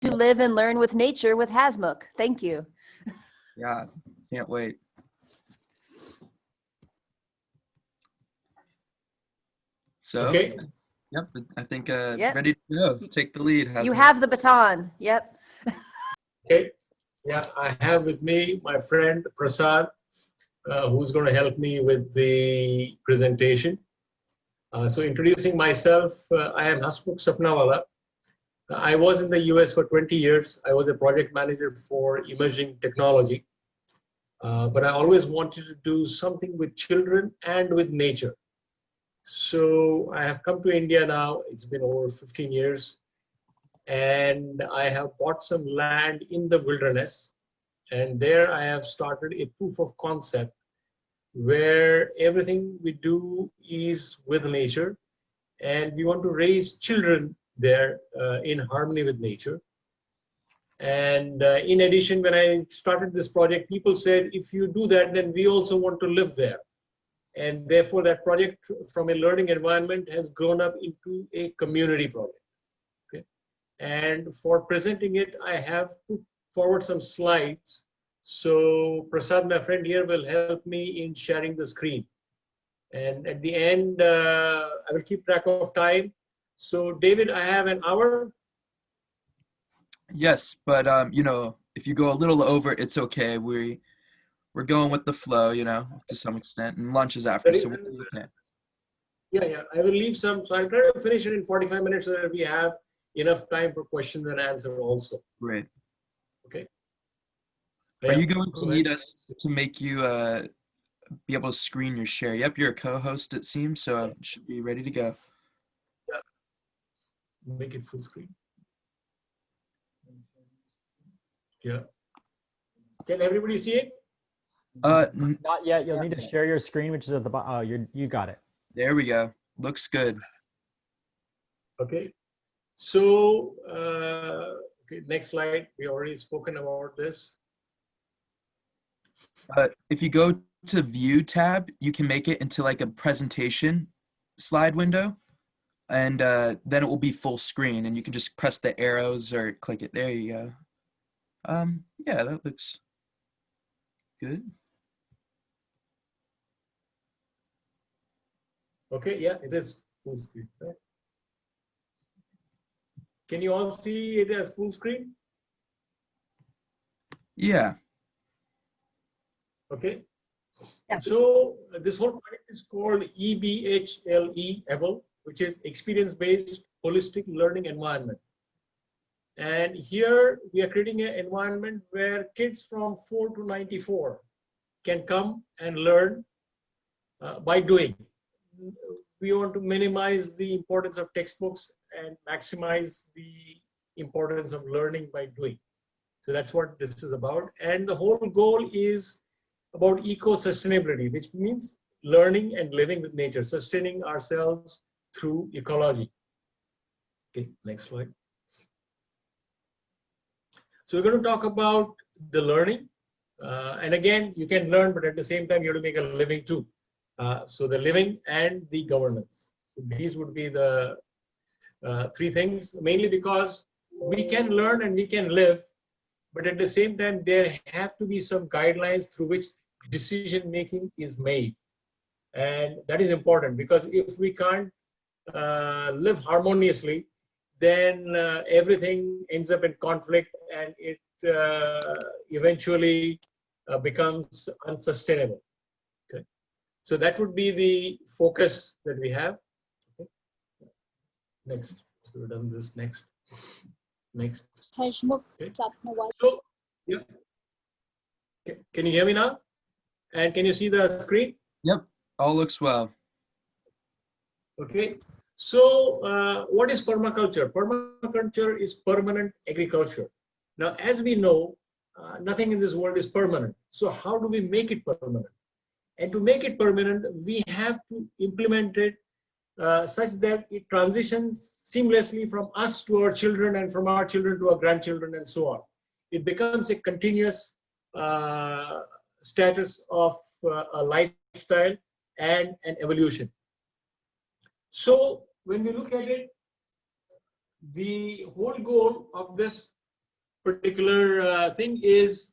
to live and learn with nature with Hasmukh. Thank you. Yeah, can't wait. So, Okay. yep, I think Yep. ready to go. Take the lead, You Hasmukh. have the baton. Yep. Okay. Yeah, I have with me my friend Prasad, who's going to help me with the presentation. So introducing myself, I am Hasmukh Sapnawala. I was in the US for 20 years. I was a project manager for emerging technology. But I always wanted to do something with children and with nature. So I have come to India now. It's been over 15 years. And I have bought some land in the wilderness. And there I have started a proof of concept where everything we do is with nature. And we want to raise children there in harmony with nature. And in addition, when I started this project, people said, if you do that, then we also want to live there. And therefore, that project from a learning environment has grown up into a community project. Okay. And for presenting it, I have put forward some slides. So Prasad, my friend here, will help me in sharing the screen. And at the end, I will keep track of time. So David, I have an hour. Yes, but you know, if you go a little over, it's okay. We're going with the flow, you know, to some extent, and lunch is after, so we'll be okay. Yeah. I will leave some. So I'll try to finish it in 45 minutes so that we have enough time for questions and answers also. Great. Okay. Are you going to need us to make you be able to screen your share? Yep, you're a co-host, it seems, so it should be ready to go. Yeah. Make it full screen. Yeah. Can everybody see it? Not yet. You'll need to share your screen, which is at the bottom. Oh, you got it. There we go. Looks good. Okay. So, okay, next slide. We already spoken about this. If you go to View tab, you can make it into like a presentation slide window, and then it will be full screen, and you can just press the arrows or click it. There you go. Yeah, that looks good. Okay, yeah, it is full screen. Right? Can you all see it as full screen? Yeah. Okay. Yeah. So this whole project is called EBHLE, which is experience-based holistic learning environment. And here we are creating an environment where kids from 4 to 94 can come and learn by doing. We want to minimize the importance of textbooks and maximize the importance of learning by doing. So that's what this is about. And the whole goal is about eco-sustainability, which means learning and living with nature, sustaining ourselves through ecology. Okay, next slide. So we're going to talk about the learning. And again, you can learn, but at the same time, you have to make a living too. So the living and the governance. So these would be the three things, mainly because we can learn and we can live, but at the same time, there have to be some guidelines through which decision making is made. And that is important because if we can't live harmoniously, then everything ends up in conflict and it eventually becomes unsustainable. Okay. So that would be the focus that we have. Okay. Next. So we've done this next. Next. Hasmukh. Okay. So, yeah. Can you hear me now? And can you see the screen? Yep. All looks well. Okay. So what is permaculture? Permaculture is permanent agriculture. Now, as we know, nothing in this world is permanent. So how do we make it permanent? And to make it permanent, we have to implement it such that it transitions seamlessly from us to our children and from our children to our grandchildren and so on. It becomes a continuous status of a lifestyle and an evolution. So when we look at it, the whole goal of this particular thing is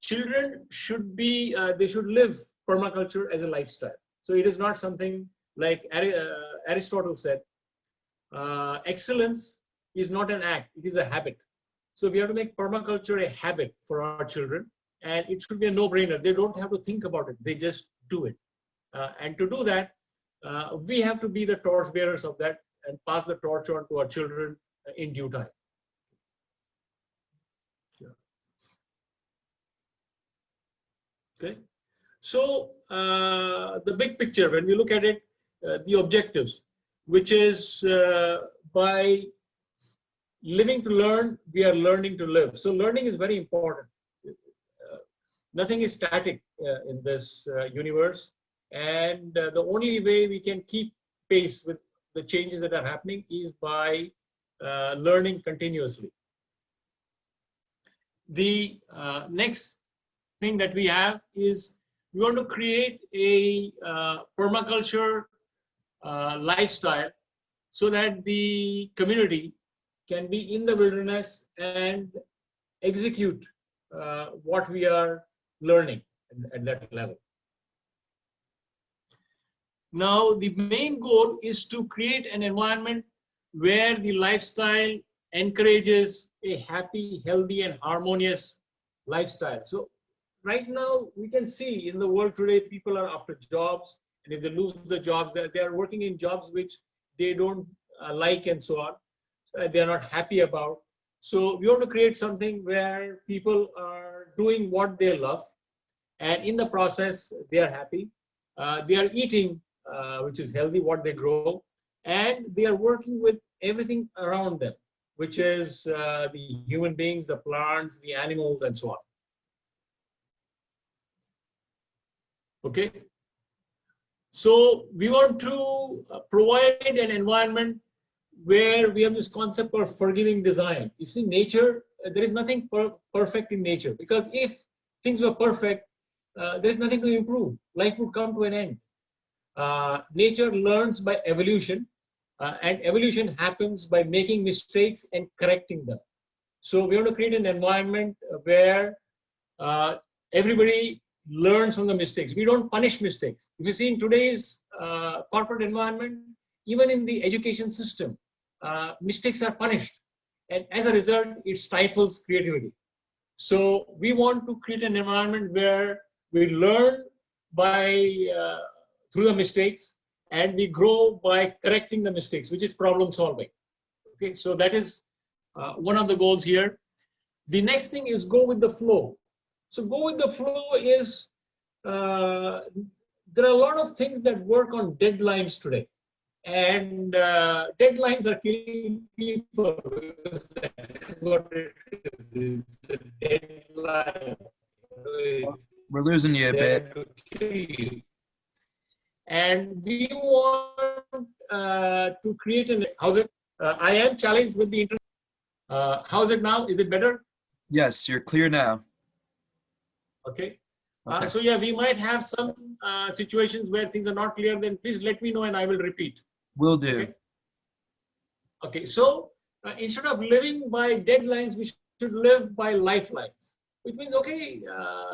children should be, they should live permaculture as a lifestyle. So it is not something like Aristotle said, excellence is not an act, it is a habit. So we have to make permaculture a habit for our children, and it should be a no-brainer. They don't have to think about it, they just do it. And to do that, we have to be the torch bearers of that and pass the torch on to our children in due time. Yeah. Okay. So the big picture, when we look at it, the objectives, which is by living to learn, we are learning to live. So learning is very important. Nothing is static in this universe. And the only way we can keep pace with the changes that are happening is by learning continuously. The next thing that we have is we want to create a permaculture lifestyle so that the community can be in the wilderness and execute what we are learning at that level. Now, the main goal is to create an environment where the lifestyle encourages a happy, healthy, and harmonious lifestyle. So right now, we can see in the world today, people are after jobs, and if they lose the jobs, they are working in jobs which they don't like and so on. They are not happy about. So we want to create something where people are doing what they love, and in the process, they are happy. They are eating, which is healthy, what they grow, and they are working with everything around them, which is the human beings, the plants, the animals, and so on. Okay. So we want to provide an environment where we have this concept of forgiving design. You see, nature, there is nothing perfect in nature, because if things were perfect, there is nothing to improve. Life would come to an end. Nature learns by evolution, and evolution happens by making mistakes and correcting them. So we want to create an environment where everybody learns from the mistakes. We don't punish mistakes. If you see in today's corporate environment, even in the education system, mistakes are punished. And as a result, it stifles creativity. So we want to create an environment where we learn by through the mistakes, and we grow by correcting the mistakes, which is problem solving. Okay, so that is one of the goals here. The next thing is go with the flow. So go with the flow is, there are a lot of things that work on deadlines today. And deadlines are killing people. That is what it is. It's a deadline. We're losing you a bit. To kill you. And we want to create an, how's it? I am challenged with the internet. How's it now? Is it better? Yes, you're clear now. Okay. Okay. So yeah, we might have some situations where things are not clear. Then please let me know and I will repeat. Will do. Okay. Okay. So instead of living by deadlines, we should live by lifelines. Which means, okay,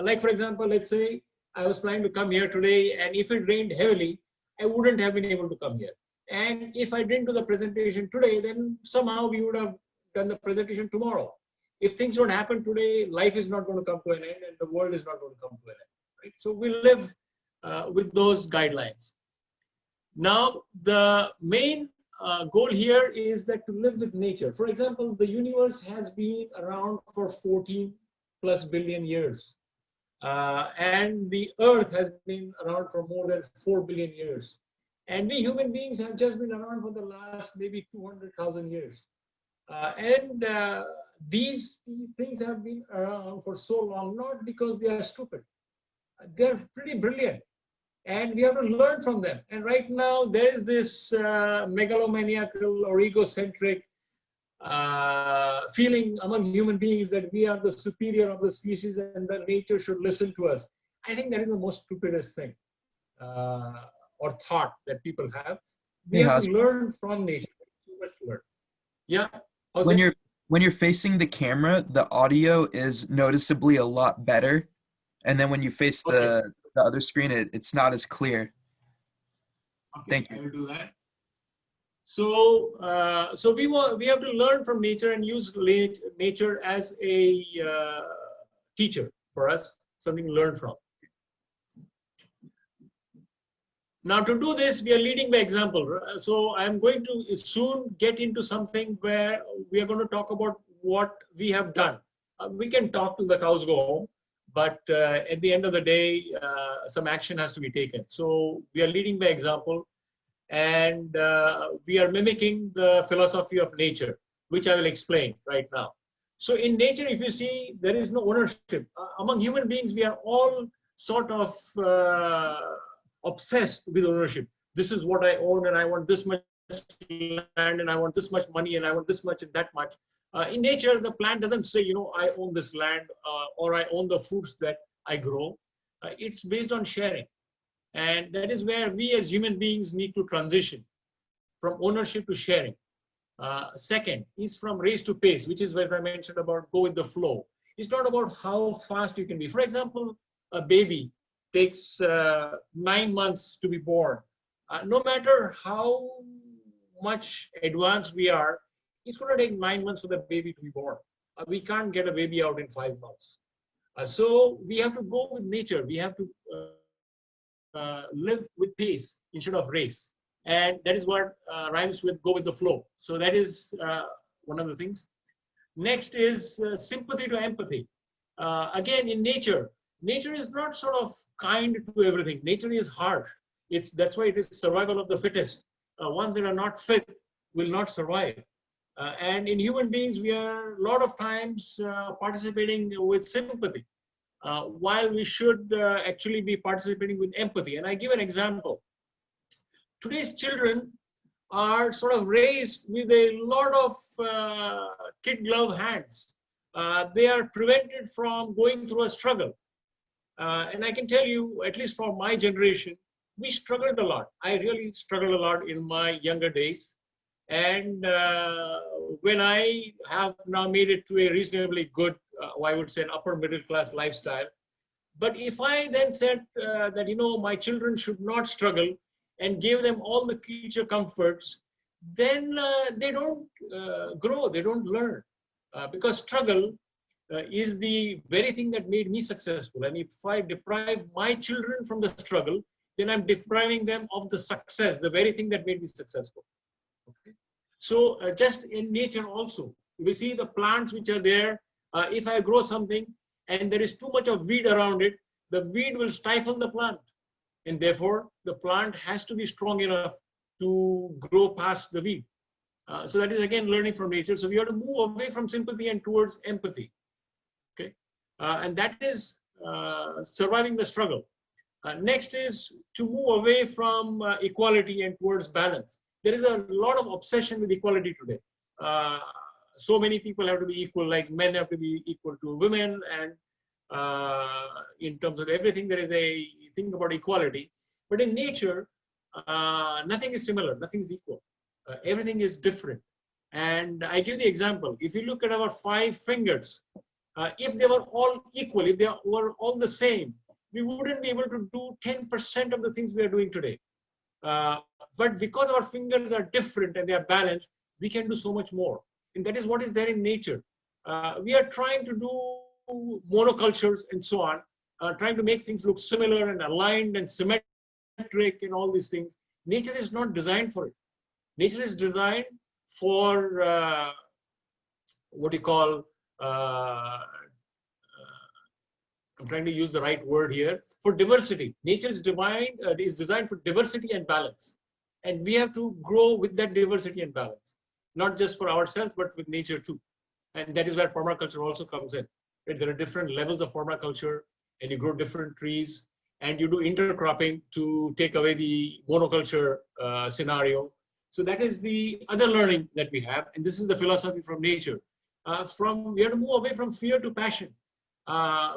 like for example, let's say I was planning to come here today, and if it rained heavily, I wouldn't have been able to come here. And if I didn't do the presentation today, then somehow we would have done the presentation tomorrow. If things don't happen today, life is not going to come to an end, and the world is not going to come to an end. Right? So we live with those guidelines. Now, the main goal here is that to live with nature. For example, the universe has been around for 14+ billion years. And the earth has been around for more than 4 billion years. And we human beings have just been around for the last maybe 200,000 years. These things have been around for so long, not because they are stupid. They're pretty brilliant. And we have to learn from them. And right now, there is this megalomaniacal or egocentric feeling among human beings that we are the superior of the species and that nature should listen to us. I think that is the most stupidest thing or thought that people have. We have to learn from nature. Too much to learn. Yeah. When when you're facing the camera, the audio is noticeably a lot better. And then when you face the other screen, it's not as clear. Okay, Thank you. I will do that. So we have to learn from nature and use nature as a teacher for us, something to learn from. Now, to do this, we are leading by example. So I'm going to soon get into something where we are going to talk about what we have done. We can talk till the cows go home, but at the end of the day, some action has to be taken. So we are leading by example, and we are mimicking the philosophy of nature, which I will explain right now. So in nature, if you see, there is no ownership. Among human beings, we are all sort of obsessed with ownership. This is what I own, and I want this much land, and I want this much money, and I want this much and that much. In nature, the plant doesn't say, you know, I own this land or I own the fruits that I grow. It's based on sharing. And that is where we as human beings need to transition from ownership to sharing. Second is from race to pace, which is what I mentioned about go with the flow. It's not about how fast you can be. For example, a baby takes 9 months to be born. No matter how much advanced we are, it's going to take 9 months for the baby to be born. We can't get a baby out in 5 months. So we have to go with nature. We have to live with pace instead of race. And that is what rhymes with go with the flow. So that is one of the things. Next is sympathy to empathy. Again, in nature, nature is not sort of kind to everything. Nature is harsh. That's why it is survival of the fittest. Ones that are not fit will not survive. And in human beings, we are a lot of times participating with sympathy, while we should actually be participating with empathy. And I give an example. Today's children are sort of raised with a lot of kid glove hands. They are prevented from going through a struggle. And I can tell you, at least for my generation, we struggled a lot. I really struggled a lot in my younger days. And when I have now made it to a reasonably good, I would say an upper middle class lifestyle. But if I then said that, you know, my children should not struggle and gave them all the creature comforts, then they don't grow, they don't learn. Because struggle is the very thing that made me successful. And if I deprive my children from the struggle, then I'm depriving them of the success, the very thing that made me successful. Okay. So just in nature also, we see the plants which are there. If I grow something and there is too much of weed around it, the weed will stifle the plant. And therefore, the plant has to be strong enough to grow past the weed. So that is again learning from nature. So we have to move away from sympathy and towards empathy. Okay, and that is surviving the struggle. Next is to move away from equality and towards balance. There is a lot of obsession with equality today. So many people have to be equal, like men have to be equal to women, and in terms of everything, there is a thing about equality. But in nature, nothing is similar, nothing is equal. Everything is different. And I give the example. If you look at our 5 fingers, if they were all equal, if they were all the same, we wouldn't be able to do 10% of the things we are doing today. But because our fingers are different and they are balanced, we can do so much more. And that is what is there in nature. We are trying to do monocultures and so on, trying to make things look similar and aligned and symmetric and all these things. Nature is not designed for it. Nature is designed for what you call, I'm trying to use the right word here, for diversity. Nature is designed for diversity and balance. And we have to grow with that diversity and balance, not just for ourselves, but with nature too. And that is where permaculture also comes in. Right? There are different levels of permaculture, and you grow different trees, and you do intercropping to take away the monoculture scenario. So that is the other learning that we have. And this is the philosophy from nature. We have to move away from fear to passion.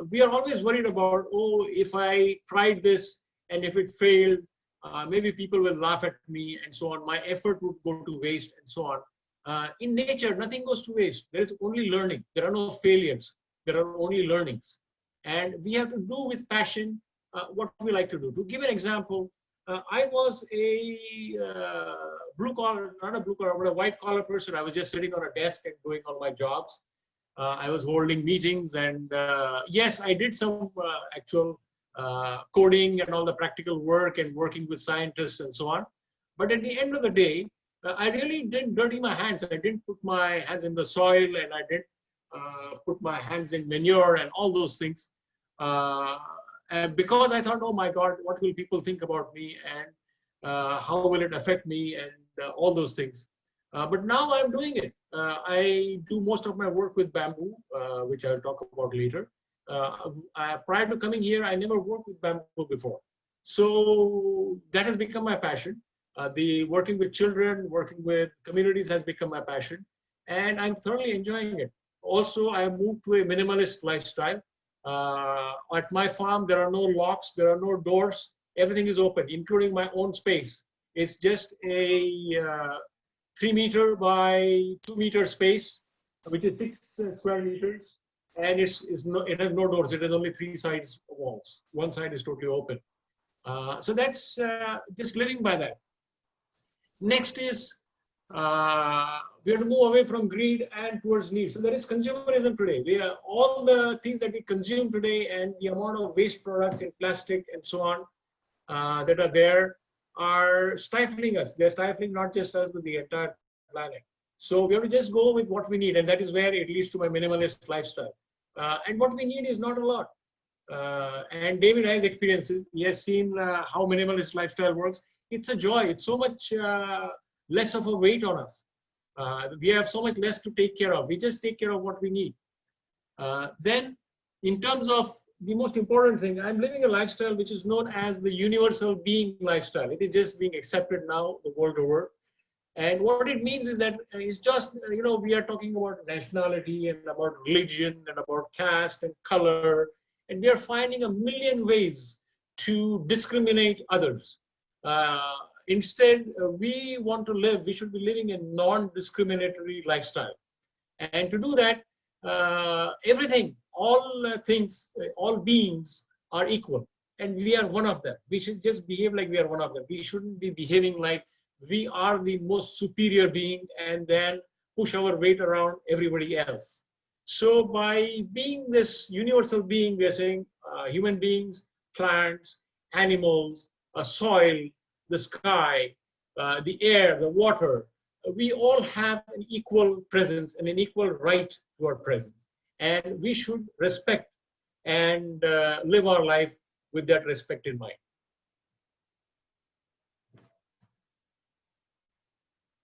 We are always worried about, oh, if I tried this and if it failed, maybe people will laugh at me and so on. My effort would go to waste and so on. In nature, nothing goes to waste. There is only learning. There are no failures. There are only learnings. And we have to do with passion what we like to do. To give an example, I was a blue collar, not a blue collar, but a white collar person. I was just sitting on a desk and doing all my jobs. I was holding meetings, and yes, I did some actual coding and all the practical work and working with scientists and so on. But at the end of the day, I really didn't dirty my hands. I didn't put my hands in the soil, and I didn't put my hands in manure and all those things. And because I thought, oh my God, what will people think about me, and how will it affect me, and all those things. But now I'm doing it. I do most of my work with bamboo, which I'll talk about later. Prior to coming here, I never worked with bamboo before. So that has become my passion. The working with children, working with communities has become my passion, and I'm thoroughly enjoying it. Also, I moved to a minimalist lifestyle. At my farm, there are no locks, there are no doors. Everything is open, including my own space. It's just a 3 meter by 2 meter space, which is 6 square meters. And it has no doors. It has only 3 sides walls. One side is totally open. So that's just living by that. Next is we have to move away from greed and towards need. So there is consumerism today. All the things that we consume today and the amount of waste products in plastic and so on that are there are stifling us. They're stifling not just us, but the entire planet. So we have to just go with what we need, and that is where it leads to my minimalist lifestyle. And what we need is not a lot. And David has experiences. He has seen how minimalist lifestyle works. It's a joy. It's so much less of a weight on us. We have so much less to take care of. We just take care of what we need. Then, in terms of the most important thing, I'm living a lifestyle which is known as the universal being lifestyle. It is just being accepted now the world over. And what it means is that it's just, we are talking about nationality and about religion and about caste and color. And we are finding a million ways to discriminate others. Instead, we want to live, we should be living a non-discriminatory lifestyle. And to do that, everything, all things, all beings are equal. And we are one of them. We should just behave like we are one of them. We shouldn't be behaving like we are the most superior being and then push our weight around everybody else. So by being this universal being, we are saying human beings, plants, animals, soil, the sky, the air, the water, we all have an equal presence and an equal right to our presence. And we should respect and live our life with that respect in mind.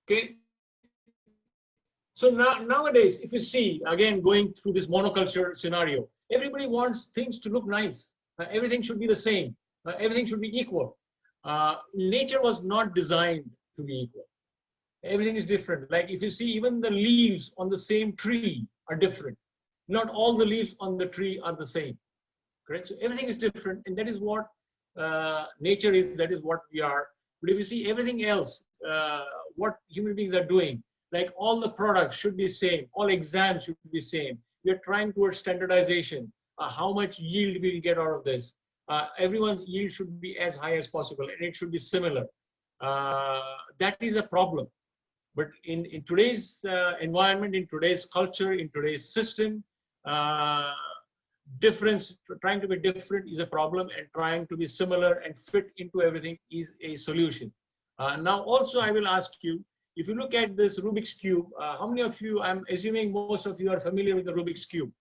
Okay. So nowadays, if you see, again, going through this monoculture scenario, everybody wants things to look nice. Everything should be the same. Everything should be equal. Nature was not designed to be equal. Everything is different. Like if you see, even the leaves on the same tree are different. Not all the leaves on the tree are the same. Correct? So everything is different, and that is what nature is. That is what we are. But if you see everything else, what human beings are doing, like all the products should be same, all exams should be same. We are trying towards standardization. How much yield we'll get out of this? Everyone's yield should be as high as possible, and it should be similar. That is a problem. But in today's environment, in today's culture, in today's system, difference, trying to be different is a problem, and trying to be similar and fit into everything is a solution. Now, also, I will ask you, if you look at this Rubik's Cube, how many of you, I'm assuming most of you are familiar with the Rubik's Cube.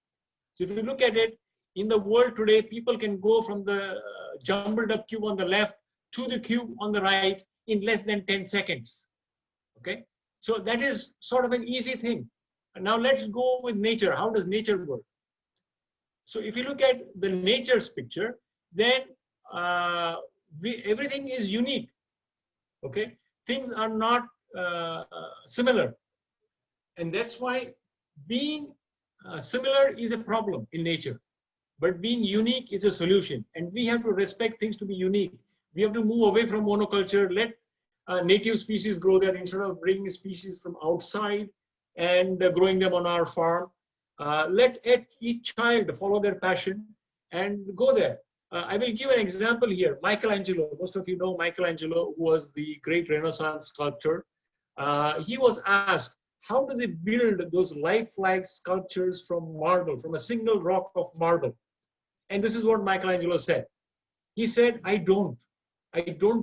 So if you look at it, in the world today, people can go from the jumbled up cube on the left to the cube on the right in less than 10 seconds. Okay, so that is sort of an easy thing. And now let's go with nature. How does nature work? So if you look at the nature's picture, then everything is unique. Okay, things are not similar, and that's why being similar is a problem in nature. But being unique is a solution, and we have to respect things to be unique. We have to move away from monoculture. Let native species grow there instead of bringing species from outside and growing them on our farm. Let each child follow their passion and go there. I will give an example here. Michelangelo, most of you know Michelangelo, who was the great Renaissance sculptor. He was asked, how does he build those lifelike sculptures from marble, from a single rock of marble? And this is what Michelangelo said. He said, I don't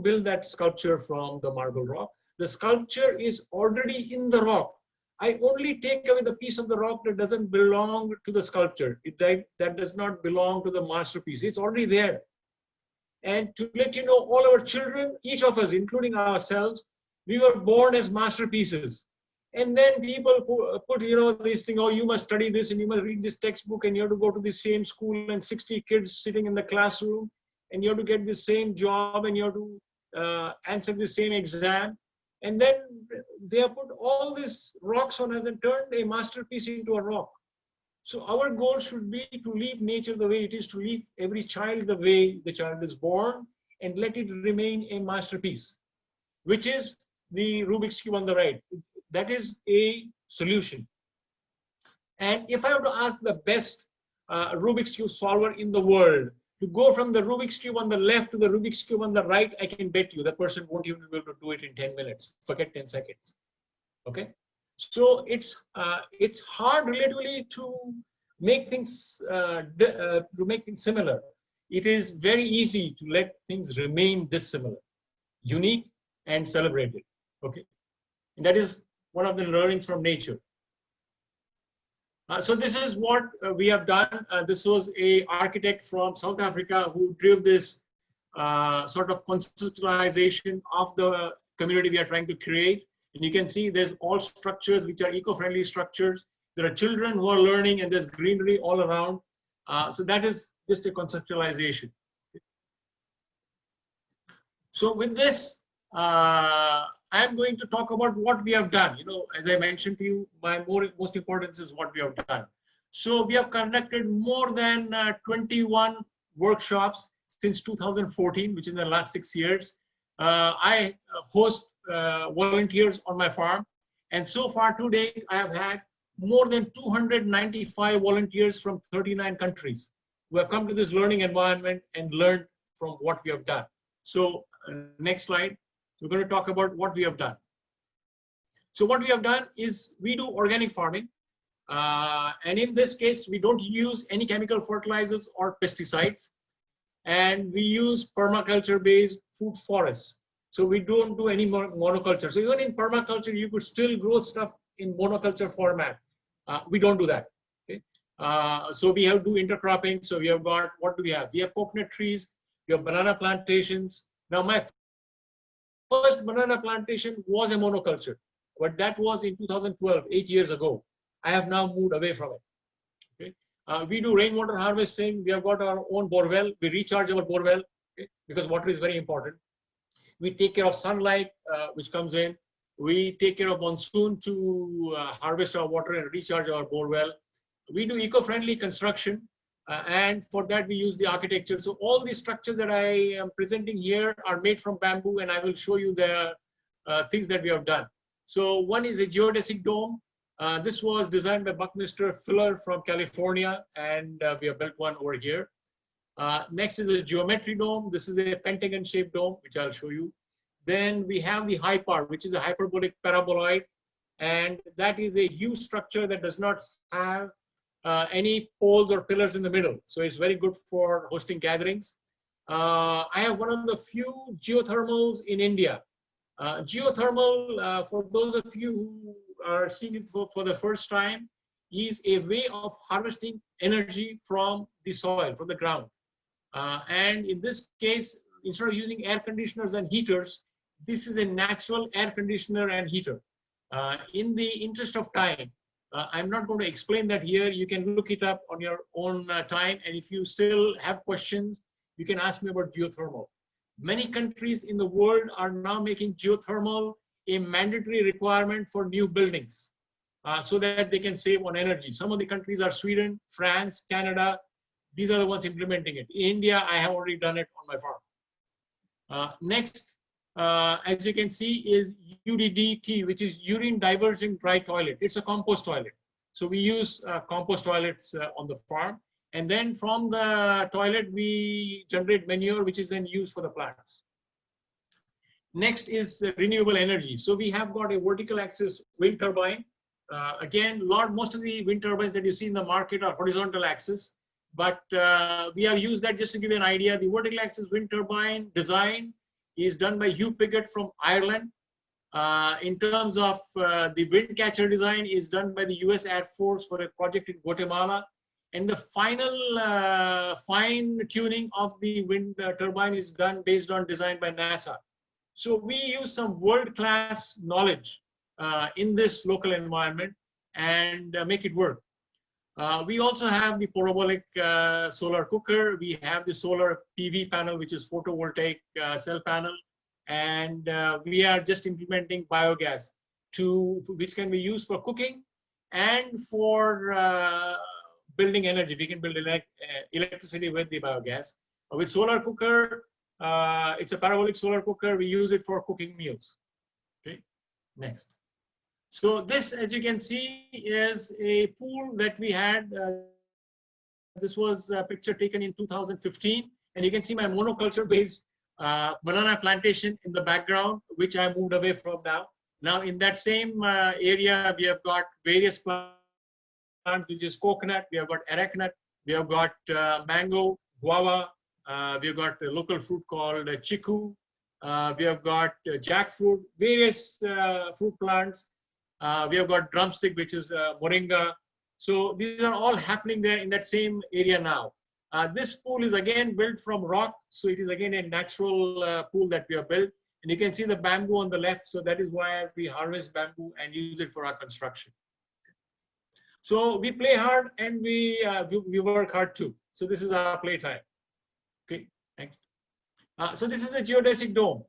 build that sculpture from the marble rock. The sculpture is already in the rock. I only take away the piece of the rock that doesn't belong to the sculpture. That does not belong to the masterpiece. It's already there. And to let you know, all our children, each of us, including ourselves, we were born as masterpieces. And then people put, this thing, oh, you must study this and you must read this textbook and you have to go to the same school and 60 kids sitting in the classroom and you have to get the same job and you have to answer the same exam. And then they have put all these rocks on us and turned a masterpiece into a rock. So our goal should be to leave nature the way it is, to leave every child the way the child is born and let it remain a masterpiece, which is the Rubik's Cube on the right. That is a solution. And if I were to ask the best Rubik's Cube solver in the world to go from the Rubik's Cube on the left to the Rubik's Cube on the right, I can bet you that person won't even be able to do it in 10 minutes. Forget 10 seconds. Okay. So it's hard relatively to make things similar. It is very easy to let things remain dissimilar, unique and celebrated. Okay. And that is one of the learnings from nature. So this is what we have done. This was an architect from South Africa who drove this sort of conceptualization of the community we are trying to create. And you can see there's all structures which are eco-friendly structures. There are children who are learning and there's greenery all around. So that is just a conceptualization. So with this, I'm going to talk about what we have done. As I mentioned to you, my most important is what we have done. So we have conducted more than 21 workshops since 2014, which is the last 6 years. I host volunteers on my farm. And so far to date, I have had more than 295 volunteers from 39 countries who have come to this learning environment and learned from what we have done. So next slide. We're going to talk about what we have done. So what we have done is we do organic farming. And in this case, we don't use any chemical fertilizers or pesticides. And we use permaculture-based food forests. So we don't do any monoculture. So even in permaculture, you could still grow stuff in monoculture format. We don't do that. Okay? So we have to do intercropping. So we have got, what do we have? We have coconut trees. We have banana plantations. Now my first banana plantation was a monoculture, but that was in 2012, 8 years ago. I have now moved away from it. Okay? We do rainwater harvesting. We have got our own borewell. We recharge our borewell, okay? Because water is very important. We take care of sunlight, which comes in. We take care of monsoon to harvest our water and recharge our borewell. We do eco-friendly construction. And for that, we use the architecture. So all these structures that I am presenting here are made from bamboo, and I will show you the things that we have done. So one is a geodesic dome. This was designed by Buckminster Fuller from California, and we have built one over here. Next is a geometry dome. This is a pentagon-shaped dome, which I'll show you. Then we have the HYPAR, which is a hyperbolic paraboloid, and that is a huge structure that does not have any poles or pillars in the middle. So it's very good for hosting gatherings. I have one of the few geothermals in India. Geothermal, for those of you who are seeing it for the first time, is a way of harvesting energy from the soil, from the ground. And in this case, instead of using air conditioners and heaters, this is a natural air conditioner and heater. In the interest of time, I'm not going to explain that here. You can look it up on your own time. And if you still have questions, you can ask me about geothermal. Many countries in the world are now making geothermal a mandatory requirement for new buildings so that they can save on energy. Some of the countries are Sweden, France, Canada. These are the ones implementing it. In India, I have already done it on my farm. Next, as you can see, is UDDT, which is urine diversion dry toilet. It's a compost toilet. So we use compost toilets on the farm. And then from the toilet, we generate manure, which is then used for the plants. Next is renewable energy. So we have got a vertical axis wind turbine. Again, most of the wind turbines that you see in the market are horizontal axis, but we have used that just to give you an idea. The vertical axis wind turbine design is done by Hugh Piggott from Ireland. In terms of the wind catcher design is done by the US Air Force for a project in Guatemala. And the final fine tuning of the wind turbine is done based on design by NASA. So we use some world-class knowledge in this local environment and make it work. We also have the parabolic solar cooker. We have the solar PV panel, which is photovoltaic cell panel. And we are just implementing biogas which can be used for cooking and for building energy. We can build electricity with the biogas. With solar cooker, it's a parabolic solar cooker. We use it for cooking meals. Okay, next. So this, as you can see, is a pool that we had. This was a picture taken in 2015. And you can see my monoculture-based banana plantation in the background, which I moved away from now. Now, in that same area, we have got various plants, which is coconut, we have got arecanut, we have got mango, guava, we have got a local fruit called chiku, we have got jackfruit, various fruit plants. We have got drumstick, which is moringa. So these are all happening there in that same area now. This pool is again built from rock. So it is again a natural pool that we have built. And you can see the bamboo on the left. So that is why we harvest bamboo and use it for our construction. So we play hard and we work hard too. So this is our playtime. Okay, next. So this is a geodesic dome.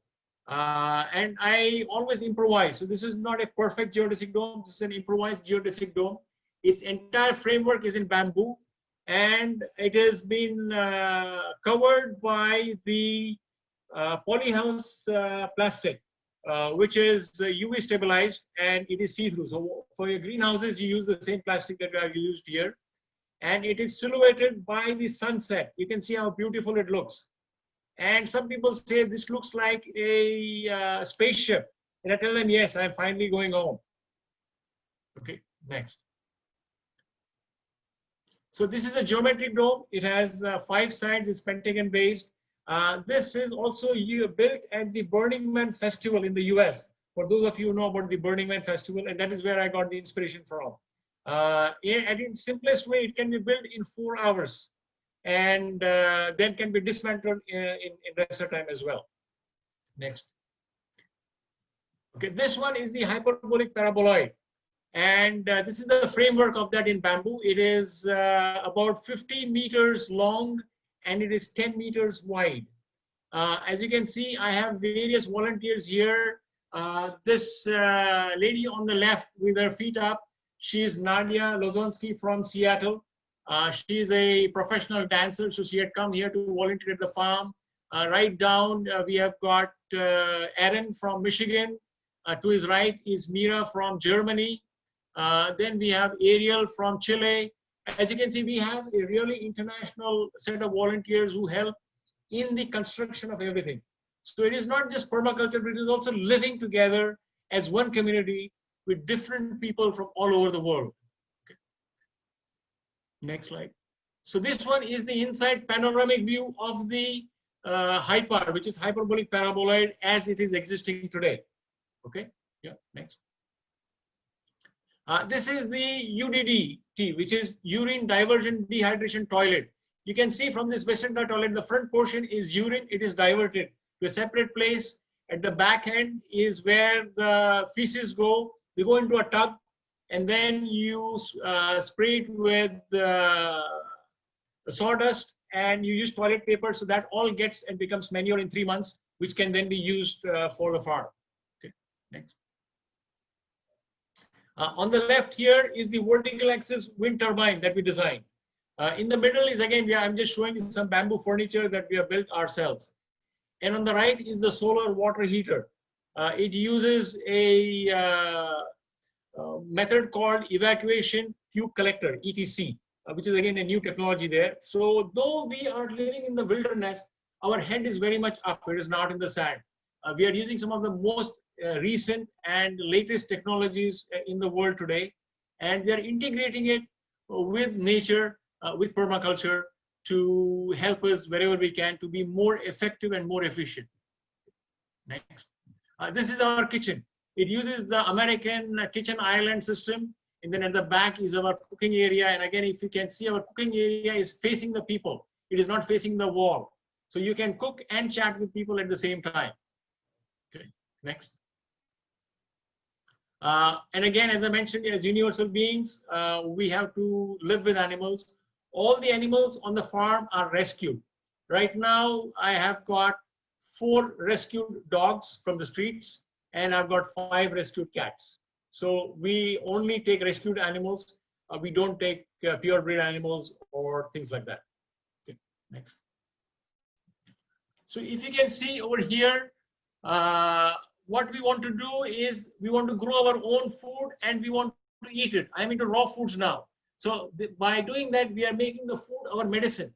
And I always improvise. So this is not a perfect geodesic dome. This is an improvised geodesic dome. Its entire framework is in bamboo. And it has been covered by the polyhouse plastic, which is UV stabilized and it is see-through. So for your greenhouses, you use the same plastic that we have used here. And it is silhouetted by the sunset. You can see how beautiful it looks. And some people say this looks like a spaceship. And I tell them, yes, I'm finally going home. Okay, next. So this is a geometric dome. It has 5 sides. It's pentagon based. This is also built at the Burning Man Festival in the US. For those of you who know about the Burning Man Festival, and that is where I got the inspiration from. At its simplest way, it can be built in 4 hours and then can be dismantled in lesser time as well. Next. Okay, this one is the hyperbolic paraboloid. And this is the framework of that in bamboo. It is about 15 meters long and it is 10 meters wide. As you can see, I have various volunteers here. This lady on the left with her feet up, she is Nadia Lozonsky from Seattle. She is a professional dancer, so she had come here to volunteer at the farm. Right down, we have got Aaron from Michigan. To his right is Mira from Germany. Then we have Ariel from Chile. As you can see, we have a really international set of volunteers who help in the construction of everything. So it is not just permaculture, but it is also living together as one community with different people from all over the world. Okay. Next slide. So this one is the inside panoramic view of the HYPAR, which is hyperbolic paraboloid as it is existing today. Okay, yeah, next. This is the UDDT, which is urine diversion dehydration toilet. You can see from this Western toilet, the front portion is urine. It is diverted to a separate place. At the back end is where the feces go. They go into a tub, and then you spray it with sawdust, and you use toilet paper, so that all gets and becomes manure in 3 months, which can then be used for the farm. Okay, next. On the left here is the vertical axis wind turbine that we designed. In the middle is again, I'm just showing you some bamboo furniture that we have built ourselves. And on the right is the solar water heater. It uses a method called evacuation tube collector, ETC, which is again a new technology there. So though we are living in the wilderness, our head is very much up. It is not in the sand. We are using some of the most recent and latest technologies in the world today, and we are integrating it with nature, with permaculture, to help us wherever we can to be more effective and more efficient. Next. This is our kitchen. It uses the American kitchen island system, and then at the back is our cooking area. And again, if you can see, our cooking area is facing the people. It is not facing the wall. So you can cook and chat with people at the same time. Okay, next. And again, as I mentioned, as universal beings, we have to live with animals. All the animals on the farm are rescued. Right now, I have got 4 rescued dogs from the streets, and I've got 5 rescued cats. So we only take rescued animals. We don't take purebred animals or things like that. Okay, next. So if you can see over here, what we want to do is we want to grow our own food and we want to eat it. I'm into raw foods now. So by doing that, we are making the food our medicine,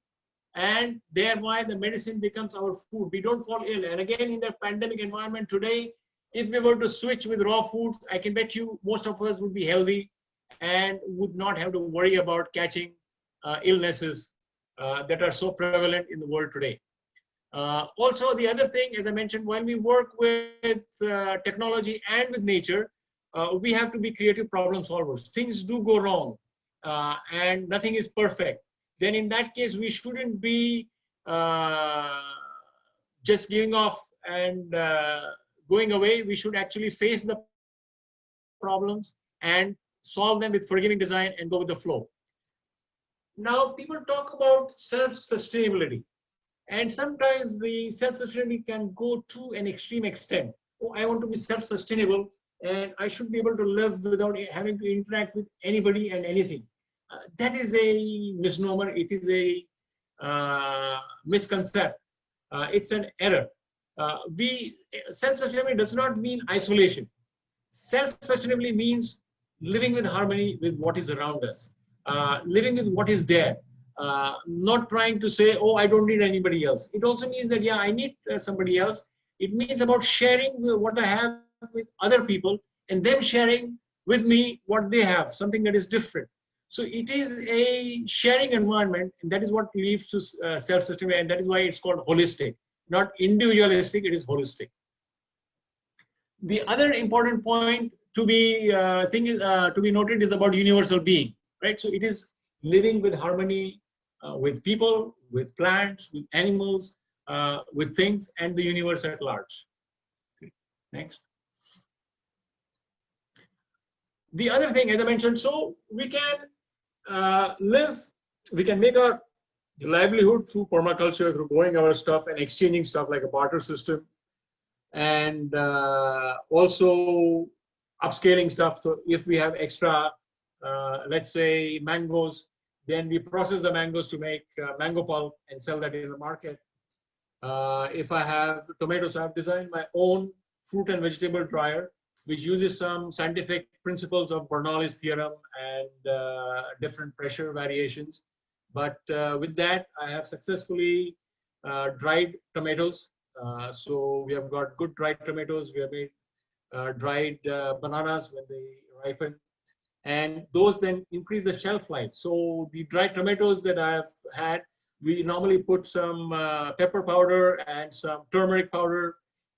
and thereby the medicine becomes our food. We don't fall ill. And again, in the pandemic environment today, if we were to switch with raw foods, I can bet you most of us would be healthy and would not have to worry about catching illnesses that are so prevalent in the world today. Also, the other thing, as I mentioned, when we work with technology and with nature, we have to be creative problem solvers. Things do go wrong, and nothing is perfect. Then in that case, we shouldn't be just giving off and going away. We should actually face the problems and solve them with forgiving design and go with the flow. Now, people talk about self-sustainability. And sometimes the self-sustainability can go to an extreme extent. Oh, I want to be self-sustainable and I should be able to live without having to interact with anybody and anything. That is a misnomer. It is a misconception. It's an error. Self-sustainability does not mean isolation. Self-sustainability means living with harmony with what is around us, living with what is there. Not trying to say, oh, I don't need anybody else. It also means that, yeah, I need somebody else. It means about sharing what I have with other people and them sharing with me what they have, something that is different. So it is a sharing environment, and that is what leads to self-sustainability, and that is why it's called holistic, not individualistic, it is holistic. The other important point to be noted is about universal being, right? So it is living with harmony with people, with plants, with animals, with things, and the universe at large. Okay. Next. The other thing, as I mentioned, so we can we can make our livelihood through permaculture, through growing our stuff and exchanging stuff like a barter system, and also upscaling stuff. So if we have extra, let's say mangoes, then we process the mangoes to make mango pulp and sell that in the market. If I have tomatoes, I've designed my own fruit and vegetable dryer, which uses some scientific principles of Bernoulli's theorem and different pressure variations. But with that, I have successfully dried tomatoes. So we have got good dried tomatoes. We have made dried bananas when they ripen. And those then increase the shelf life. So the dried tomatoes that I have had, we normally put some pepper powder and some turmeric powder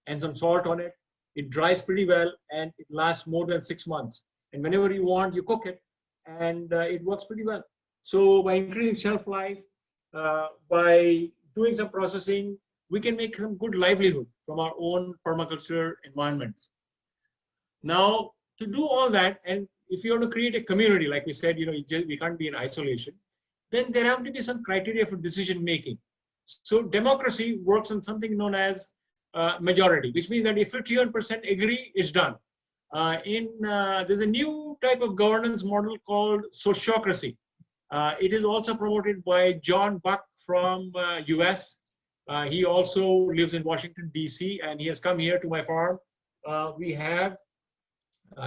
and some salt on it. It dries pretty well and it lasts more than 6 months. And whenever you want, you cook it and it works pretty well. So by increasing shelf life, by doing some processing, we can make some good livelihood from our own permaculture environments. Now, to do all that, and if you want to create a community, like we said, we can't be in isolation, then there have to be some criteria for decision making. So democracy works on something known as majority, which means that if 51% agree, it's done. There's a new type of governance model called sociocracy. It is also promoted by John Buck from US. He also lives in Washington, D.C., and he has come here to my farm. We have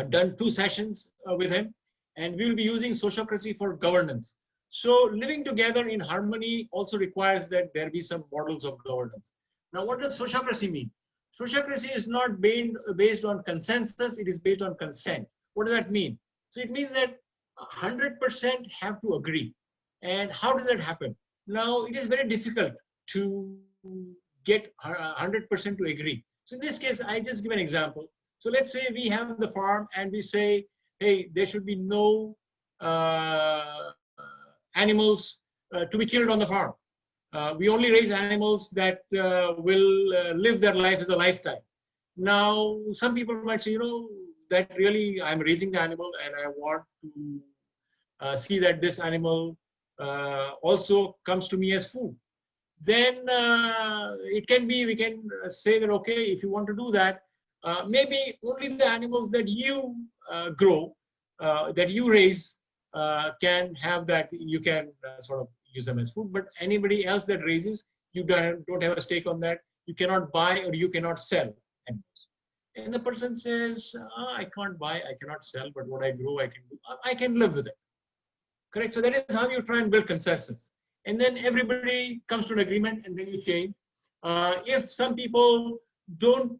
done 2 sessions with him, and we will be using sociocracy for governance. So living together in harmony also requires that there be some models of governance. Now, what does sociocracy mean? Sociocracy is not based on consensus, it is based on consent. What does that mean? So it means that 100% have to agree. And how does that happen? Now, it is very difficult to get 100% to agree. So in this case, I just give an example. So let's say we have the farm and we say, hey, there should be no animals to be killed on the farm. We only raise animals that will live their life as a lifetime. Now, some people might say, you know, that really I'm raising the animal and I want to see that this animal also comes to me as food. Then it can be, we can say that, okay, if you want to do that, maybe only the animals that you grow, that you raise, can have that, you can sort of use them as food, but anybody else that raises, you don't have a stake on that. You cannot buy or you cannot sell animals. And the person says, I can't buy, I cannot sell, but what I grow, I can live with it. Correct? So that is how you try and build consensus. And then everybody comes to an agreement and then you change. If some people don't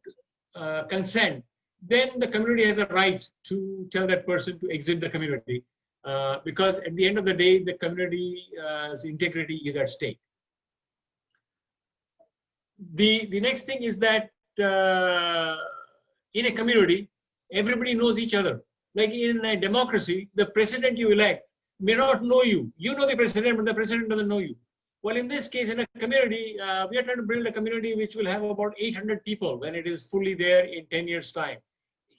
consent, then the community has a right to tell that person to exit the community. Because at the end of the day, the community's integrity is at stake. The next thing is that in a community, everybody knows each other. Like in a democracy, the president you elect may not know you. You know the president, but the president doesn't know you. Well, in this case, in a community, we are trying to build a community which will have about 800 people when it is fully there in 10 years' time.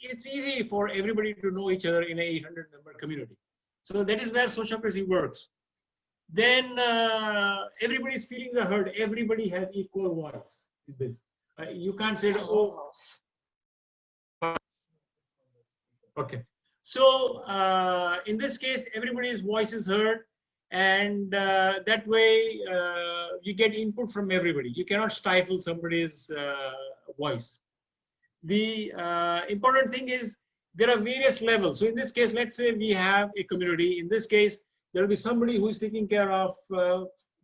It's easy for everybody to know each other in an 800-member community. So that is where sociocracy works. Then everybody's feelings are heard. Everybody has equal voice in this. You can't say, oh, okay. So in this case, everybody's voice is heard, and that way you get input from everybody. You cannot stifle somebody's voice. The important thing is there are various levels. So in this case, let's say we have a community. In this case, there will be somebody who is taking care of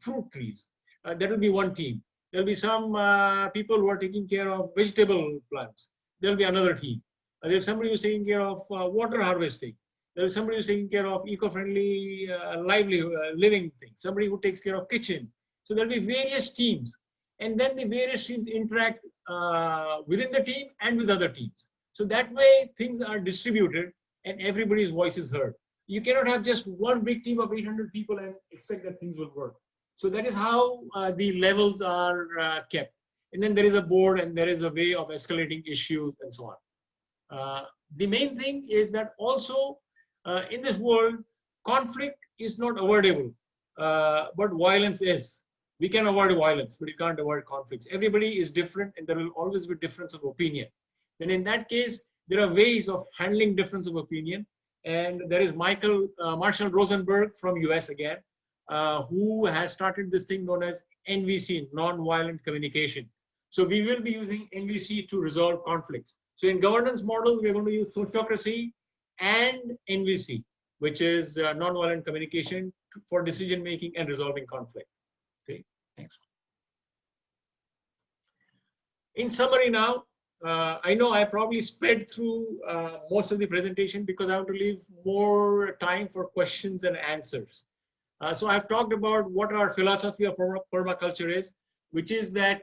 fruit trees. That will be one team. There will be some people who are taking care of vegetable plants. There will be another team. There's somebody who's taking care of water harvesting. There's somebody who's taking care of eco-friendly living things. Somebody who takes care of kitchen. So there'll be various teams. And then the various teams interact within the team and with other teams. So that way things are distributed and everybody's voice is heard. You cannot have just one big team of 800 people and expect that things will work. So that is how the levels are kept. And then there is a board and there is a way of escalating issues and so on. The main thing is that also in this world, conflict is not avoidable, but violence is. We can avoid violence, but you can't avoid conflicts. Everybody is different and there will always be difference of opinion. Then in that case, there are ways of handling difference of opinion. And there is Marshall Rosenberg from US again, who has started this thing known as NVC, nonviolent communication. So we will be using NVC to resolve conflicts. So in governance model, we're going to use sociocracy and NVC, which is nonviolent communication for decision making and resolving conflict. Okay, thanks. In summary now, I know I probably sped through most of the presentation because I want to leave more time for questions and answers. So I've talked about what our philosophy of permaculture is, which is that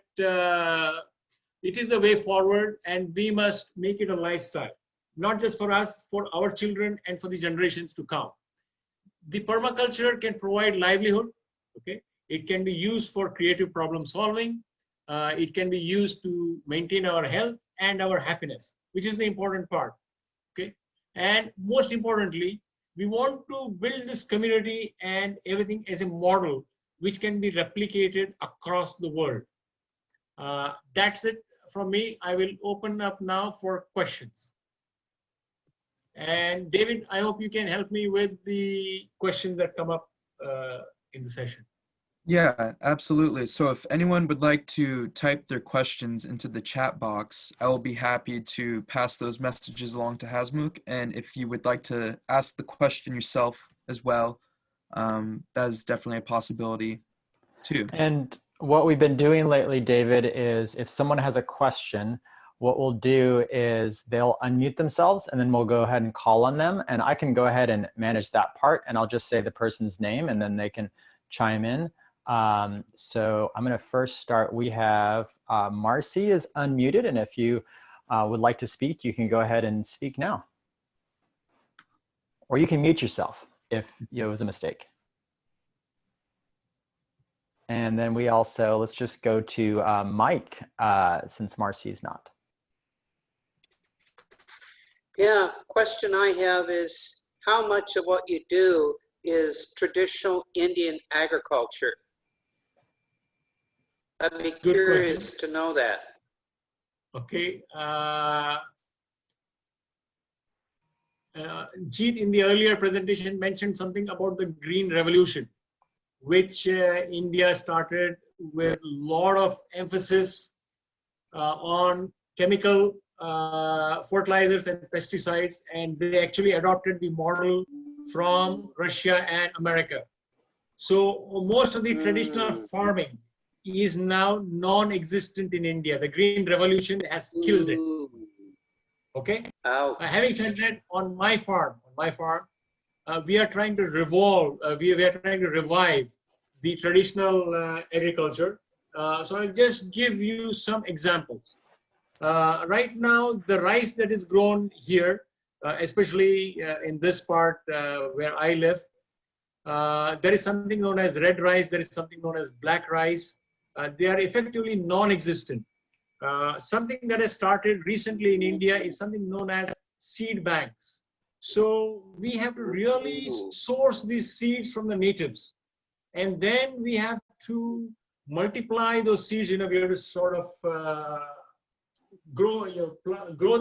it is the way forward and we must make it a lifestyle, not just for us, for our children and for the generations to come. The permaculture can provide livelihood, okay? It can be used for creative problem solving. It can be used to maintain our health and our happiness, which is the important part, okay? And most importantly, we want to build this community and everything as a model which can be replicated across the world. That's it from me. I will open up now for questions. And David, I hope you can help me with the questions that come up in the session. Yeah, absolutely. So if anyone would like to type their questions into the chat box, I will be happy to pass those messages along to Hasmukh. And if you would like to ask the question yourself as well, that is definitely a possibility too. And what we've been doing lately, David, is if someone has a question, what we'll do is they'll unmute themselves and then we'll go ahead and call on them. And I can go ahead and manage that part, and I'll just say the person's name and then they can chime in. So I'm going to first start. We have Marcy is unmuted, and if you would like to speak, you can go ahead and speak now. Or you can mute yourself if it was a mistake. And then we also, let's just go to Mike, since Marcy is not. Yeah, question I have is how much of what you do is traditional Indian agriculture? I'd be curious to know that. Okay. Jeet in the earlier presentation mentioned something about the Green Revolution, which India started with a lot of emphasis on chemical fertilizers and pesticides, and they actually adopted the model from Russia and America. So most of the traditional farming is now non-existent in India. The Green Revolution has killed it. Okay. Having said that, on my farm, we are trying to revive the traditional agriculture. So I'll just give you some examples. Right now, the rice that is grown here, especially in this part where I live, there is something known as red rice, there is something known as black rice. They are effectively non-existent. Something that has started recently in India is something known as seed banks. So we have to really source these seeds from the natives. And then we have to multiply those seeds, we have to sort of grow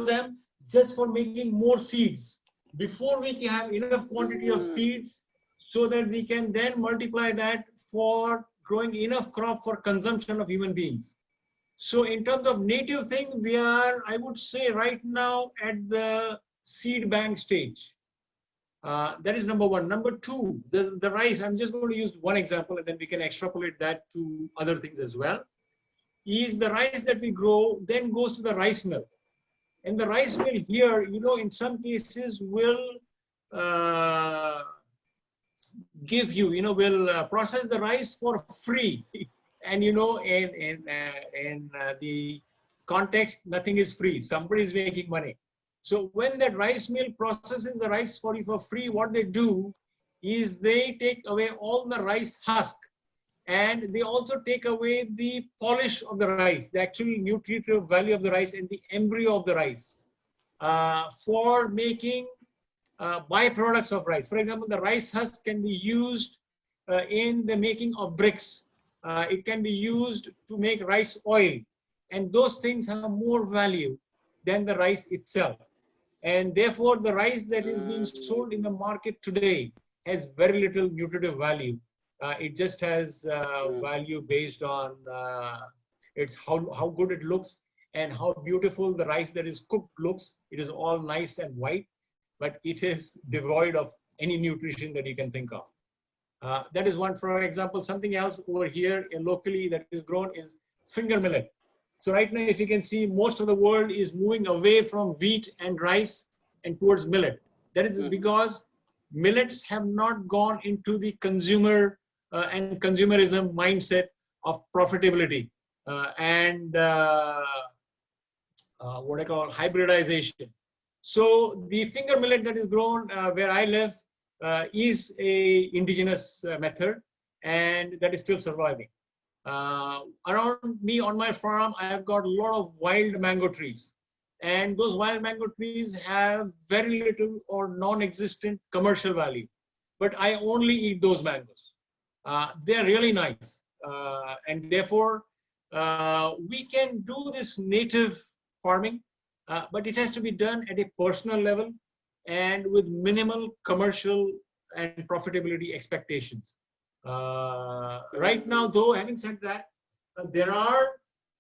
them just for making more seeds before we can have enough quantity of seeds so that we can then multiply that for growing enough crop for consumption of human beings. So in terms of native thing, we are, I would say right now at the seed bank stage. That is number one. Number two, the rice, I'm just going to use one example and then we can extrapolate that to other things as well. Is the rice that we grow then goes to the rice mill. And the rice mill here, in some cases will give you, will process the rice for free. And in the context, nothing is free. Somebody is making money. So when that rice mill processes the rice for you for free, what they do is they take away all the rice husk, and they also take away the polish of the rice, the actual nutritive value of the rice and the embryo of the rice for making byproducts of rice. For example, the rice husk can be used in the making of bricks. It can be used to make rice oil, and those things have more value than the rice itself. And therefore, the rice that is being sold in the market today has very little nutritive value. It just has value based on it's how good it looks and how beautiful the rice that is cooked looks. It is all nice and white, but it is devoid of any nutrition that you can think of. That is one, for example. Something else over here locally that is grown is finger millet. So right now, if you can see, most of the world is moving away from wheat and rice and towards millet. That is because millets have not gone into the consumer and consumerism mindset of profitability and what I call hybridization. So the finger millet that is grown where I live is a indigenous method, and that is still surviving. Around me on my farm, I have got a lot of wild mango trees, and those wild mango trees have very little or non-existent commercial value, but I only eat those mangoes. They're really nice, and therefore we can do this native farming, but it has to be done at a personal level and with minimal commercial and profitability expectations. Right now, though, having said that, there are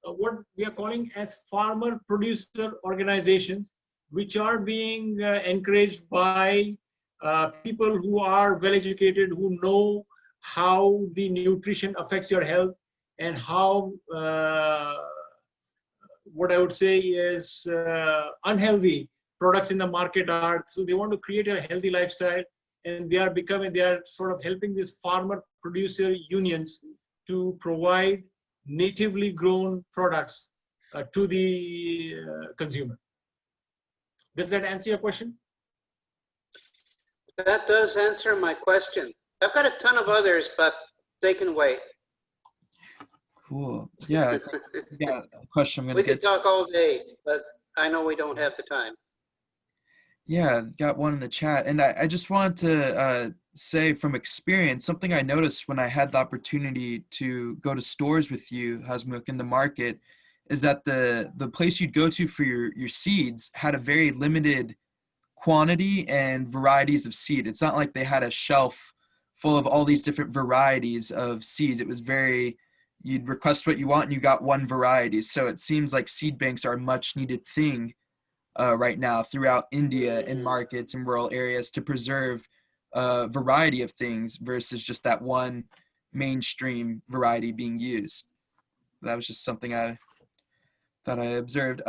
what we are calling as farmer producer organizations, which are being encouraged by people who are well educated, who know how the nutrition affects your health and how what I would say is unhealthy products in the market are. So they want to create a healthy lifestyle, and they are sort of helping these farmer producer unions to provide natively grown products to the consumer. Does that answer your question? That does answer my question. I've got a ton of others, but they can wait. Cool. Yeah. Yeah. A question I'm We gonna could get to. talk all day, but I know we don't have the time. Yeah, got one in the chat. And I just wanted to say from experience, something I noticed when I had the opportunity to go to stores with you, Hasmukh, in the market, is that the place you'd go to for your seeds had a very limited quantity and varieties of seed. It's not like they had a shelf full of all these different varieties of seeds. It was very, you'd request what you want and you got one variety. So it seems like seed banks are a much needed thing right now throughout India in markets and rural areas to preserve a variety of things versus just that one mainstream variety being used. That was just something I thought I observed.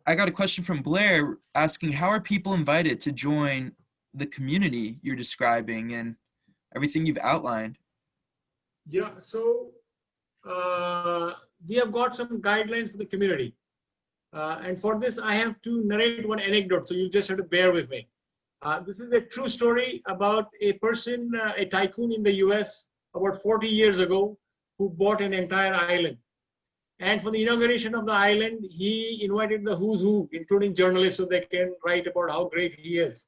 I got a question from Blair asking, how are people invited to join the community you're describing and everything you've outlined? Yeah, so we have got some guidelines for the community. And for this, I have to narrate one anecdote, so you just have to bear with me. This is a true story about a person, a tycoon in the US about 40 years ago, who bought an entire island. And for the inauguration of the island, he invited the who's who, including journalists, so they can write about how great he is.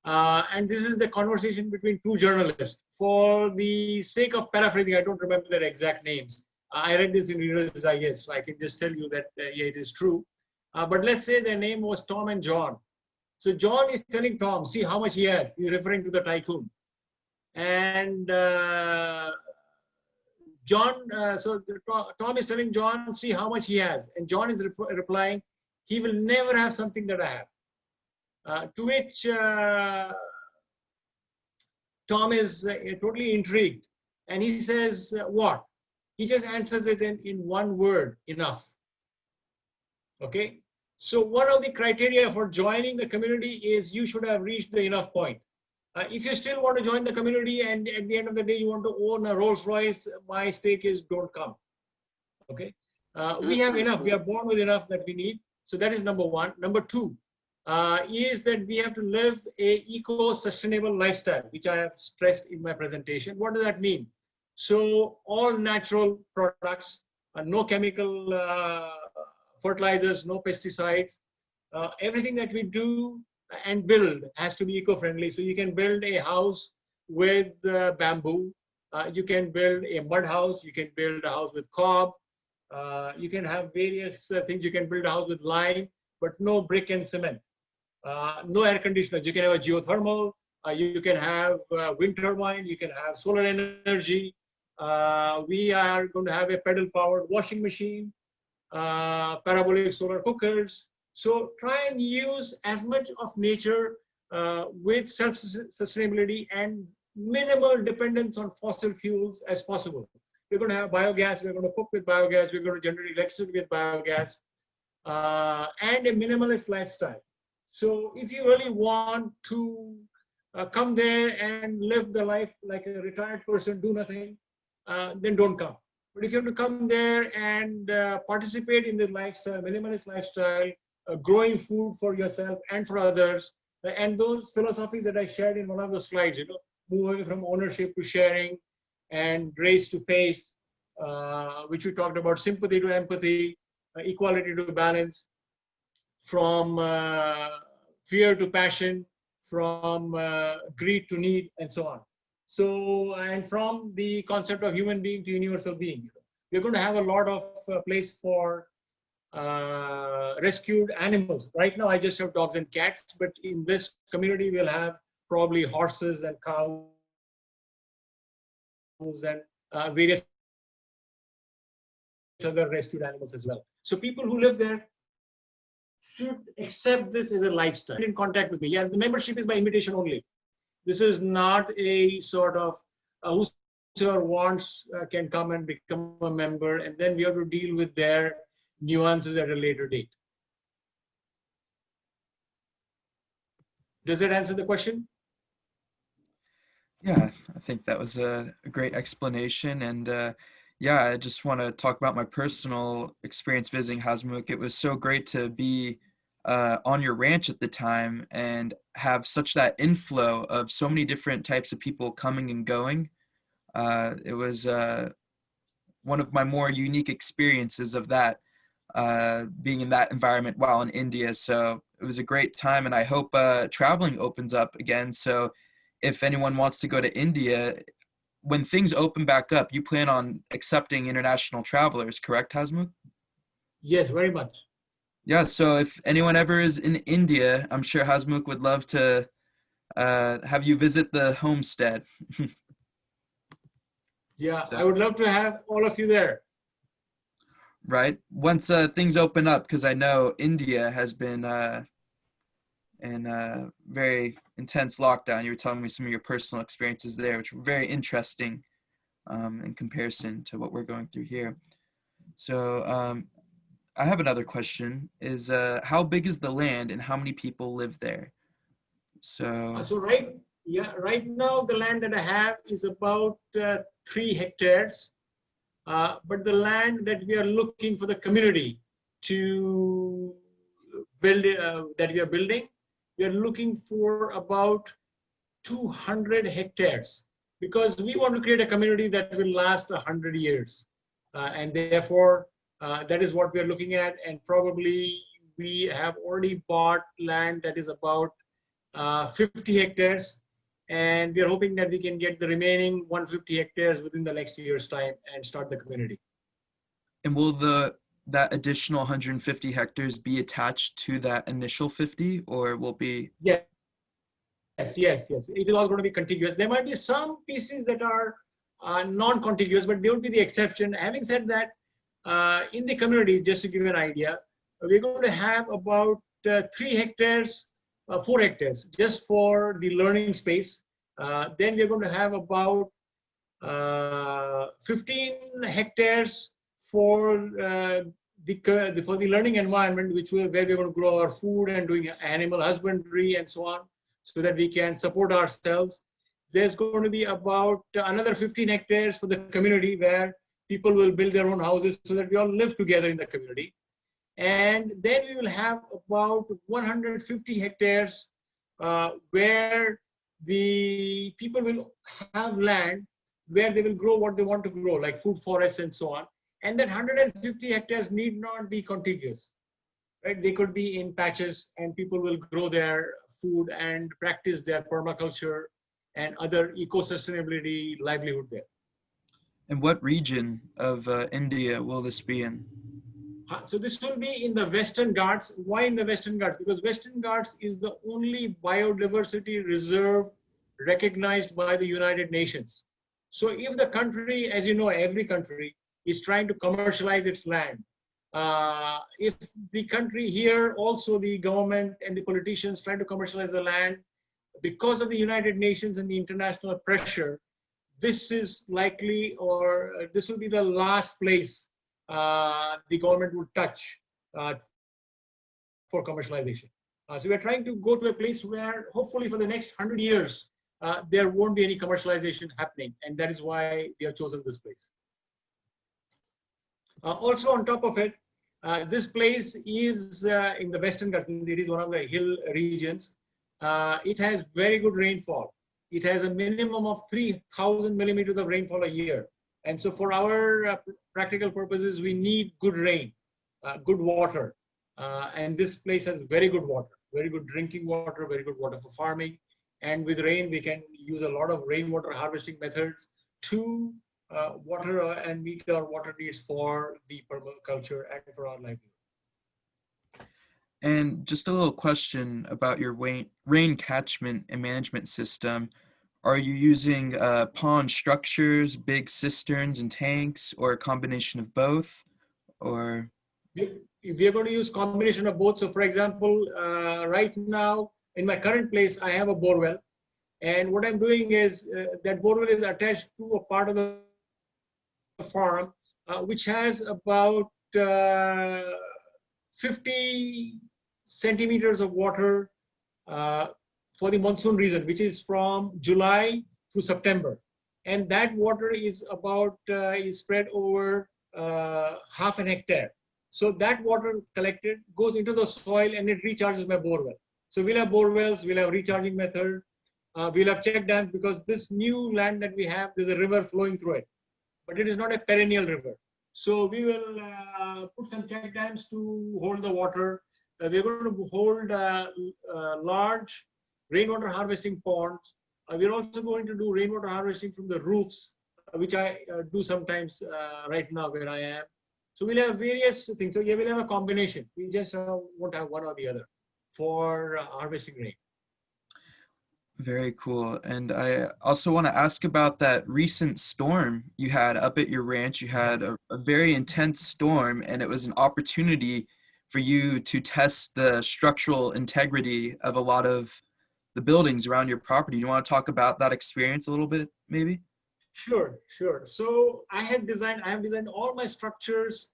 And this is the conversation between two journalists. For the sake of paraphrasing, I don't remember their exact names. I read this in Reader's Digest, so I can just tell you that yeah, it is true. But let's say their name was Tom and John. So John is telling Tom, see how much he has. He's referring to the tycoon. And Tom is telling John, see how much he has. And John is replying, he will never have something that I have. To which Tom is totally intrigued. And he says, what? He just answers it in one word, enough. Okay? So one of the criteria for joining the community is you should have reached the enough point. If you still want to join the community and at the end of the day you want to own a Rolls Royce, my stake is don't come. Okay? We have enough. We are born with enough that we need. So that is number one. Number two is that we have to live a eco-sustainable lifestyle, which I have stressed in my presentation. What does that mean? So all natural products, no chemical fertilizers, no pesticides. Everything that we do and build has to be eco-friendly. So you can build a house with bamboo. You can build a mud house. You can build a house with cob. You can have various things. You can build a house with lime, but no brick and cement. No air conditioners. You can have a geothermal. You can have wind turbine. You can have solar energy. We are going to have a pedal-powered washing machine, parabolic solar cookers. So try and use as much of nature with self-sustainability and minimal dependence on fossil fuels as possible. We're going to have biogas. We're going to cook with biogas. We're going to generate electricity with biogas and a minimalist lifestyle. So if you really want to come there and live the life like a retired person, do nothing, then don't come. But if you have to come there and participate in the lifestyle, minimalist lifestyle, growing food for yourself and for others, and those philosophies that I shared in one of the slides, move away from ownership to sharing and grace to pace, which we talked about, sympathy to empathy, equality to balance, from fear to passion, from greed to need, and so on. So, and from the concept of human being to universal being. We're going to have a lot of place for rescued animals. Right now, I just have dogs and cats, but in this community, we'll have probably horses and cows and various other rescued animals as well. So people who live there should accept this as a lifestyle. In contact with me. Yeah, the membership is by invitation only. This is not a sort of whoever wants can come and become a member, and then we have to deal with their nuances at a later date. Does that answer the question? Yeah, I think that was a great explanation. And yeah, I just want to talk about my personal experience visiting Hasmukh. It was so great to be on your ranch at the time and have such that inflow of so many different types of people coming and going. It was one of my more unique experiences of that, being in that environment while in India. So it was a great time, and I hope traveling opens up again. So if anyone wants to go to India, when things open back up, you plan on accepting international travelers, correct, Hasmukh? Yes, very much. Yeah, so if anyone ever is in India, I'm sure Hasmukh would love to have you visit the homestead. Yeah, So, I would love to have all of you there. right? Once things open up, because I know India has been in a very intense lockdown. You were telling me some of your personal experiences there, which were very interesting in comparison to what we're going through here. So I have another question, is how big is the land and how many people live there? So, So right now the land that I have is about 3 hectares. But the land that we are looking for the community to build, that we are building, we are looking for about 200 hectares because we want to create a community that will last 100 years. And therefore, that is what we are looking at. And probably we have already bought land that is about 50 hectares. And we are hoping that we can get the remaining 150 hectares within the next year's time and start the community. and will that additional 150 hectares be attached to that initial 50, or will be? Yes. Yes. It is all going to be contiguous. There might be some pieces that are non-contiguous, but they would be the exception. Having said that, in the community, just to give you an idea, we're going to have about 3 hectares, 4 hectares, just for the learning space. Then we're going to have about 15 hectares for the learning environment, where we're going to grow our food and doing animal husbandry and so on, so that we can support ourselves. There's going to be about another 15 hectares for the community where people will build their own houses so that we all live together in the community. And then we will have about 150 hectares where the people will have land where they will grow what they want to grow, like food forests and so on. And that 150 hectares need not be contiguous, right? They could be in patches and people will grow their food and practice their permaculture and other eco-sustainability livelihood there. And what region of India will this be in? So this will be in the Western Ghats. Why in the Western Ghats? Because Western Ghats is the only biodiversity reserve recognized by the United Nations. So if the country, as you know, every country is trying to commercialize its land. If the country here, also the government and the politicians try to commercialize the land, because of the United Nations and the international pressure, this is likely, or this will be the last place the government would touch for commercialization. So we are trying to go to a place where hopefully for the next 100 years, there won't be any commercialization happening. And that is why we have chosen this place. Also on top of it, this place is in the Western Ghats. It is one of the hill regions. It has very good rainfall. It has a minimum of 3,000 millimeters of rainfall a year. And so for our practical purposes, we need good rain, good water. And this place has very good water, very good drinking water, very good water for farming. And with rain, we can use a lot of rainwater harvesting methods to water and meet our water needs for the permaculture and for our livelihood. And just a little question about your rain catchment and management system. Are you using pond structures, big cisterns and tanks, or a combination of both? Or We are going to use combination of both. So for example, right now in my current place, I have a borewell. And what I'm doing is that borewell is attached to a part of the farm, which has about 50 centimeters of water for the monsoon season, which is from July to September. And that water is about is spread over half an hectare. So that water collected goes into the soil and it recharges my borewell. So we'll have borewells, we'll have recharging method, we'll have check dams, because this new land that we have, there's a river flowing through it, but it is not a perennial river. So we will put some check dams to hold the water. We're going to hold large rainwater harvesting ponds. We're also going to do rainwater harvesting from the roofs, which I do sometimes right now where I am. So we'll have various things. So yeah, we'll have a combination. We just won't have one or the other for harvesting rain. very cool. And I also want to ask about that recent storm you had up at your ranch. You had a very intense storm, and it was an opportunity for you to test the structural integrity of a lot of the buildings around your property. You want to talk about that experience a little bit, maybe? Sure. So I have designed all my structures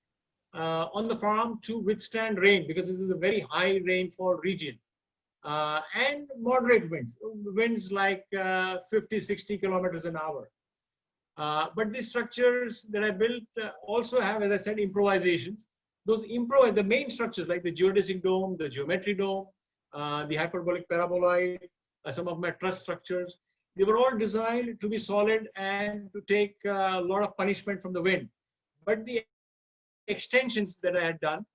on the farm to withstand rain, because this is a very high rainfall region, and moderate winds like 50, 60 kilometers an hour. But these structures that I built also have, as I said, improvisations. The main structures like the geodesic dome, the geometry dome, the hyperbolic paraboloid, some of my truss structures, they were all designed to be solid and to take a lot of punishment from the wind. But the extensions that I had done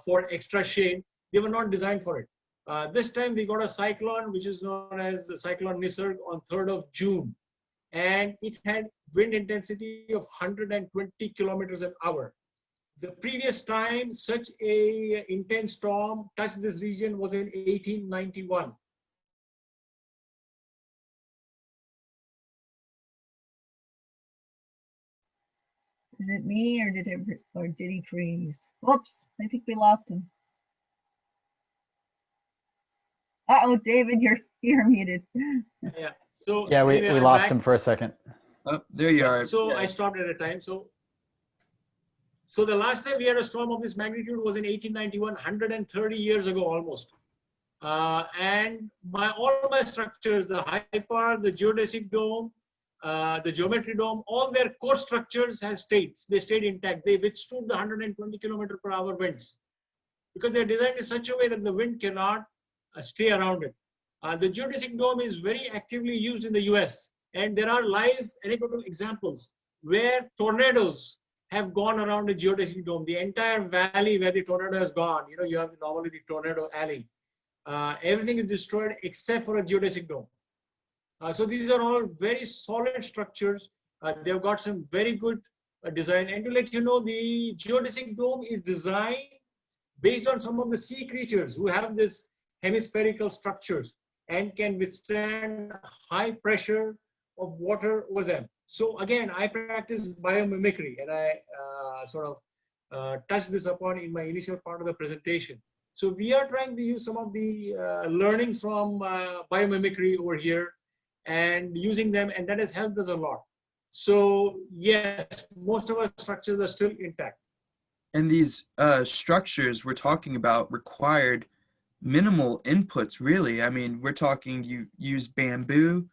for extra shade, they were not designed for it. This time we got a cyclone, which is known as the Cyclone Nisarg, on 3rd of June. And it had wind intensity of 120 kilometers an hour. The previous time such a intense storm touched this region was in 1891. Is it me or did he freeze? Whoops, I think we lost him. Uh-oh, David, you're muted. Yeah. So Yeah, we anyway, I'm lost back. him for a second. Oh, there you are. So Yeah. I stopped at a time. So the last time we had a storm of this magnitude was in 1891, 130 years ago almost. And all my structures, the hyper, the geodesic dome, the geometry dome, all their core structures have stayed. They stayed intact. They withstood the 120 kilometer per hour winds, because they're designed in such a way that the wind cannot stay around it. The geodesic dome is very actively used in the US, and there are live anecdotal examples where tornadoes have gone around the geodesic dome. The entire valley where the tornado has gone, you have normally the tornado alley. Everything is destroyed except for a geodesic dome. So these are all very solid structures. They've got some very good design. And to let you know, the geodesic dome is designed based on some of the sea creatures who have this hemispherical structures and can withstand high pressure of water over them. So again, I practice biomimicry, and I touched this upon in my initial part of the presentation. So we are trying to use some of the learnings from biomimicry over here and using them, and that has helped us a lot. So yes, most of our structures are still intact. And these structures we're talking about required minimal inputs, really. I mean, we're talking you use bamboo.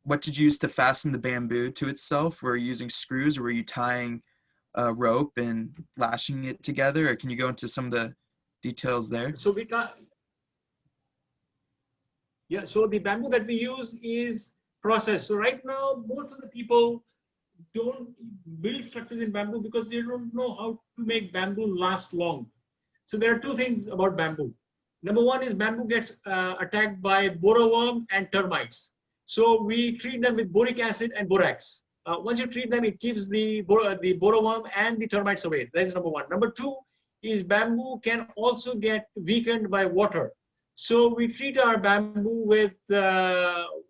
What did you use to fasten the bamboo to itself? Were you using screws, or were you tying a rope and lashing it together? Or can you go into some of the details there? So so the bamboo that we use is processed. So right now, most of the people don't build structures in bamboo because they don't know how to make bamboo last long. So there are two things about bamboo. Number one is bamboo gets attacked by bollworm and termites. So we treat them with boric acid and borax. Once you treat them, it keeps the bollworm and the termites away. That is number one. Number two is bamboo can also get weakened by water. So we treat our bamboo with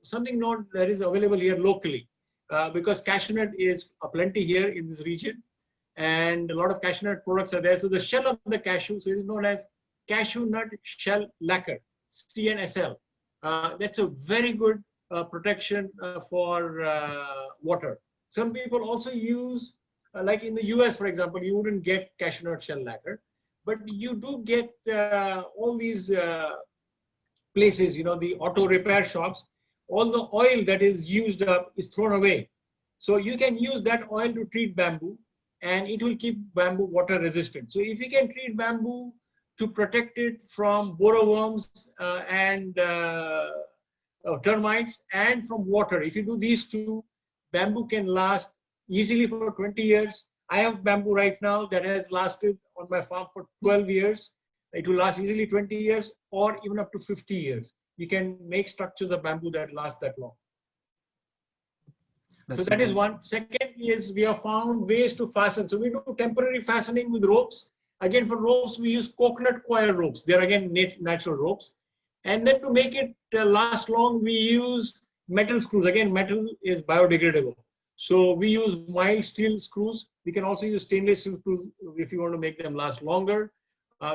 something not that is available here locally, because cashew nut is aplenty here in this region, and a lot of cashew nut products are there. So the shell of the cashew, so it is known as cashew nut shell lacquer, CNSL. That's a very good protection for water. Some people also use, like in the US, for example, you wouldn't get cashew nut shell lacquer, but you do get all these places, you know, the auto repair shops, all the oil that is used up is thrown away. So you can use that oil to treat bamboo, and it will keep bamboo water resistant. So if you can treat bamboo to protect it from bollworms and termites and from water, if you do these two, bamboo can last easily for 20 years. I have bamboo right now that has lasted on my farm for 12 years. It will last easily 20 years or even up to 50 years. You can make structures of bamboo that last that long. That's So that is amazing. one. Second is we have found ways to fasten. So we do temporary fastening with ropes. Again, for ropes, we use coconut coir ropes. They're again natural ropes. And then to make it last long, we use metal screws. Again, metal is biodegradable. So we use mild steel screws. We can also use stainless steel screws if you want to make them last longer.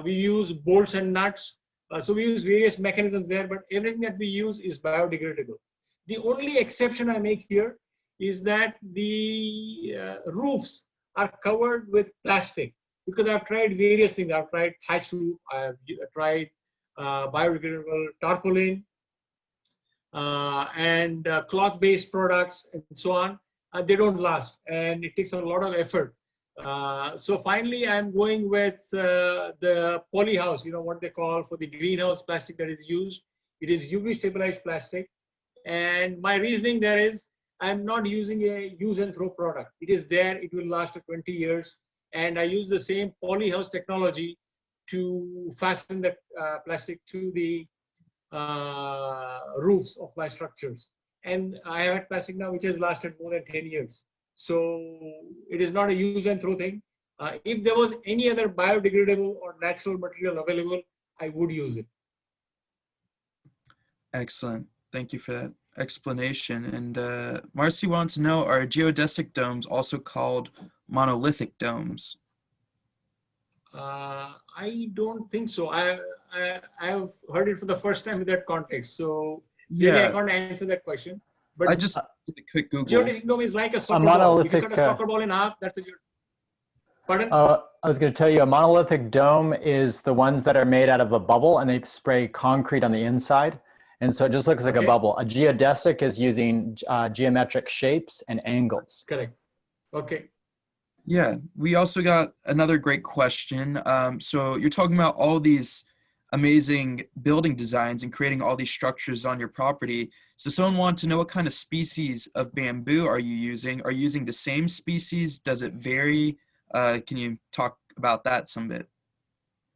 We use bolts and nuts. So we use various mechanisms there, but everything that we use is biodegradable. The only exception I make here is that the roofs are covered with plastic, because I've tried various things. I've tried thatch roof, I've tried biodegradable tarpaulin, and cloth-based products and so on. They don't last, and it takes a lot of effort. So finally, I'm going with the polyhouse, you know, what they call for the greenhouse plastic that is used. It is UV stabilized plastic. And my reasoning there is, I'm not using a use and throw product. It is there, it will last 20 years. And I use the same polyhouse technology to fasten the plastic to the roofs of my structures. And I have had plastic now which has lasted more than 10 years. So it is not a use and throw thing. If there was any other biodegradable or natural material available, I would use it. Excellent. Thank you for that explanation. And Marcy wants to know, are geodesic domes also called monolithic domes? I don't think so. I have heard it for the first time in that context. So maybe I Yeah, can't answer that question. But I just did a quick Google. geodesic dome is like a soccer ball. If you cut a soccer ball in half, that's a geodesic. Pardon? I was going to tell you, a monolithic dome is the ones that are made out of a bubble and they spray concrete on the inside. And so it just looks like a bubble. A geodesic is using geometric shapes and angles. Correct. Okay. Yeah, we also got another great question. So you're talking about all these amazing building designs and creating all these structures on your property. So someone wants to know, what kind of species of bamboo are you using? Are you using the same species? Does it vary? Can you talk about that some bit?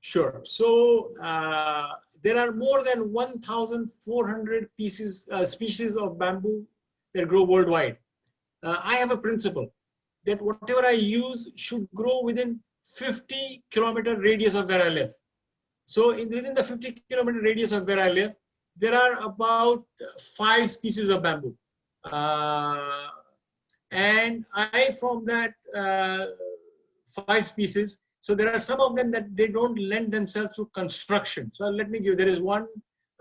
Sure. So there are more than 1,400 species of bamboo that grow worldwide. I have a principle that whatever I use should grow within 50-kilometer radius of where I live. So within the 50-kilometer radius of where I live, there are about 5 species of bamboo. And I, from that 5 species, so there are some of them that they don't lend themselves to construction. So let me give, there is one,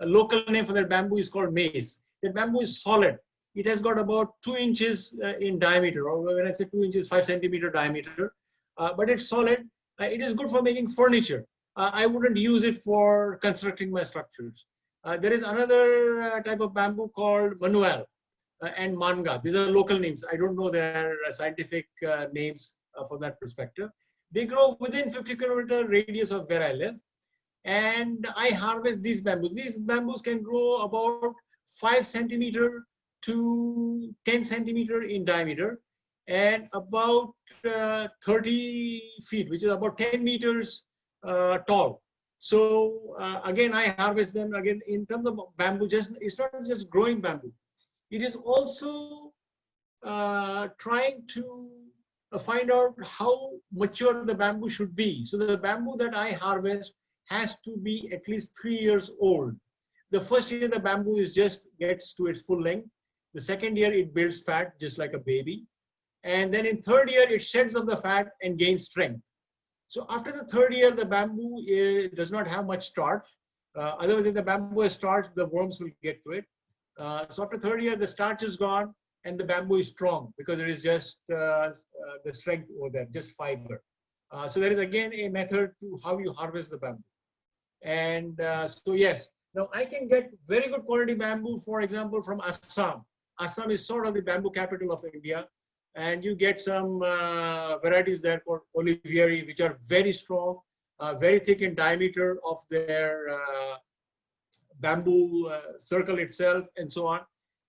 a local name for that bamboo is called maize. That bamboo is solid. It has got about 2 inches in diameter, or when I say 2 inches, 5 centimeter diameter, but it's solid. It is good for making furniture. I wouldn't use it for constructing my structures. There is another type of bamboo called manuel and manga. These are local names. I don't know their scientific names from that perspective. They grow within 50-kilometer radius of where I live. And I harvest these bamboos. These bamboos can grow about 5 centimeter to 10 centimeter in diameter and about 30 feet, which is about 10 meters tall. So again, I harvest them again in terms of bamboo. It's not just growing bamboo. It is also trying to find out how mature the bamboo should be. So the bamboo that I harvest has to be at least 3 years old. the first year the bamboo is just gets to its full length. The second year it builds fat just like a baby. And then in third year, it sheds off the fat and gains strength. So after the third year, the bamboo does not have much starch. Otherwise, if the bamboo has starch, the worms will get to it. So after third year, the starch is gone and the bamboo is strong because it is just the strength over there, just fiber. So there is again a method to how you harvest the bamboo. And so yes, now I can get very good quality bamboo, for example, from Assam. Assam is sort of the bamboo capital of India. And you get some varieties there called Olivieri, which are very strong, very thick in diameter of their bamboo circle itself and so on.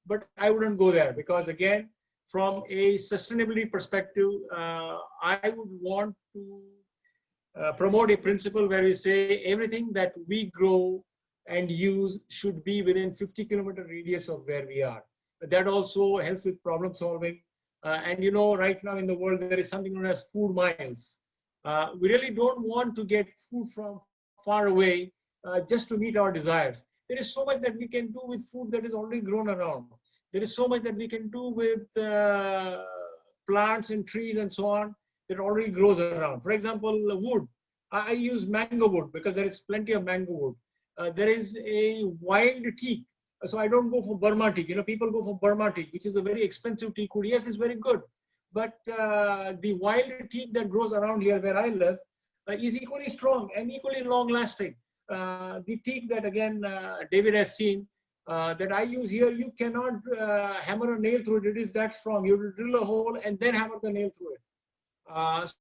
But I wouldn't go there because again, from a sustainability perspective, I would want to promote a principle where we say everything that we grow and use should be within 50-kilometer radius of where we are. That also helps with problem solving. And you know, right now in the world, there is something known as food miles. We really don't want to get food from far away just to meet our desires. There is so much that we can do with food that is already grown around. There is so much that we can do with plants and trees and so on that already grows around. For example, wood. I use mango wood because there is plenty of mango wood. There is a wild teak. So I don't go for Burma teak. You know, people go for Burma teak, which is a very expensive teak wood. Yes, it's very good. But the wild teak that grows around here where I live is equally strong and equally long lasting. The teak that again, David has seen that I use here, you cannot hammer a nail through it. It is that strong. You have to drill a hole and then hammer the nail through it.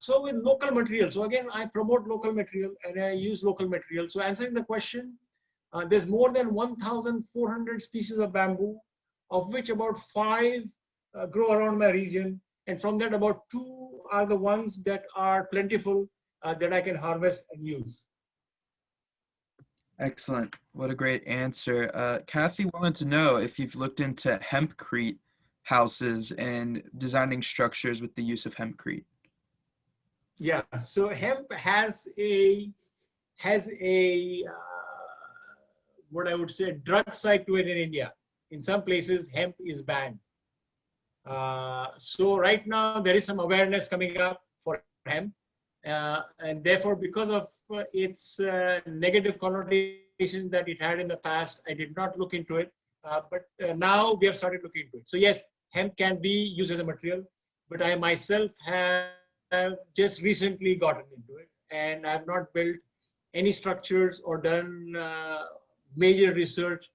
So with local material. So again, I promote local material and I use local material. So answering the question, there's more than 1,400 species of bamboo, of which about 5 grow around my region. And from that, about 2 are the ones that are plentiful that I can harvest and use. Excellent. What a great answer. Kathy wanted to know if you've looked into hempcrete houses and designing structures with the use of hempcrete. Yeah, so hemp has a what I would say, drug side to it in India. In some places, hemp is banned. So right now, there is some awareness coming up for hemp. And therefore, because of its negative connotations that it had in the past, I did not look into it. But now we have started looking into it. So yes, hemp can be used as a material, but I myself have just recently gotten into it. And I have not built any structures or done major research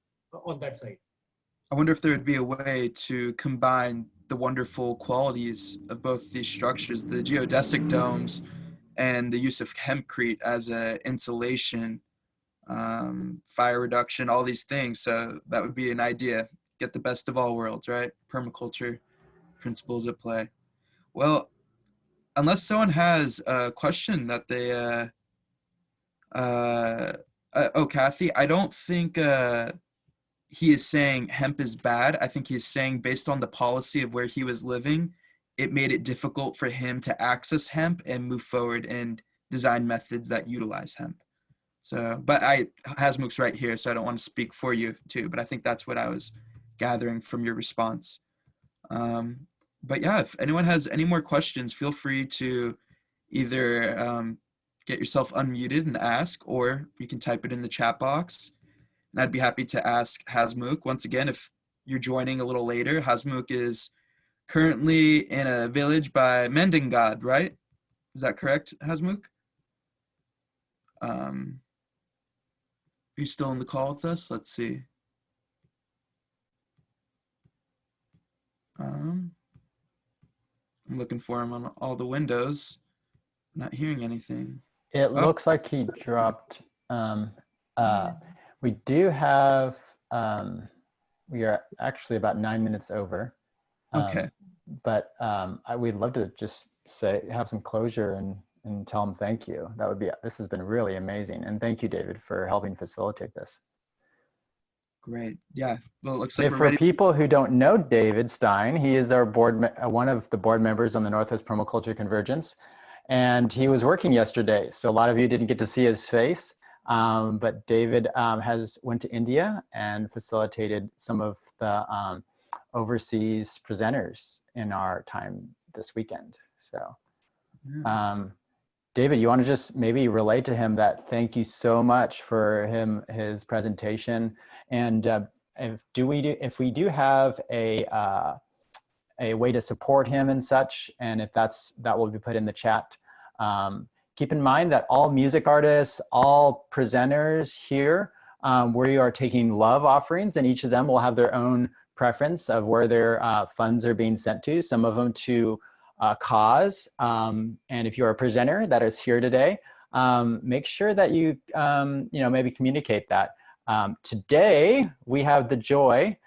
on that side. I wonder if there would be a way to combine the wonderful qualities of both these structures, the geodesic domes and the use of hempcrete as a insulation, fire reduction, all these things. So that would be an idea. Get the best of all worlds, right? Permaculture principles at play. Well, unless someone has a question that they Kathy, I don't think he is saying hemp is bad. I think he's saying based on the policy of where he was living, it made it difficult for him to access hemp and move forward and design methods that utilize hemp. So, but Hasmukh's right here, so I don't want to speak for you too, but I think that's what I was gathering from your response. But yeah, if anyone has any more questions, feel free to either get yourself unmuted and ask, or you can type it in the chat box. And I'd be happy to ask Hasmukh. Once again, if you're joining a little later, Hasmukh is currently in a village by Mendingad, right? Is that correct, Hasmukh? Are you still in the call with us? Let's see. I'm looking for him on all the windows. I'm not hearing anything. It looks like he dropped. We do have, we are actually about 9 minutes over. Okay. But we'd love to just have some closure and tell him thank you. That would be, this has been really amazing. And thank you, David, for helping facilitate this. Great. Yeah. Well, it looks like we're For ready. people who don't know David Stein, he is our one of the board members on the Northwest Permaculture Convergence. And he was working yesterday. So a lot of you didn't get to see his face. But David went to India and facilitated some of the overseas presenters in our time this weekend. So David, you want to just maybe relay to him that thank you so much for his presentation, and if we do have a way to support him and such, and if that will be put in the chat. Keep in mind that all music artists, all presenters here, we are taking love offerings, and each of them will have their own preference of where their funds are being sent to. Some of them to cause, and if you're a presenter that is here today, make sure that you maybe communicate that. Today we have the joy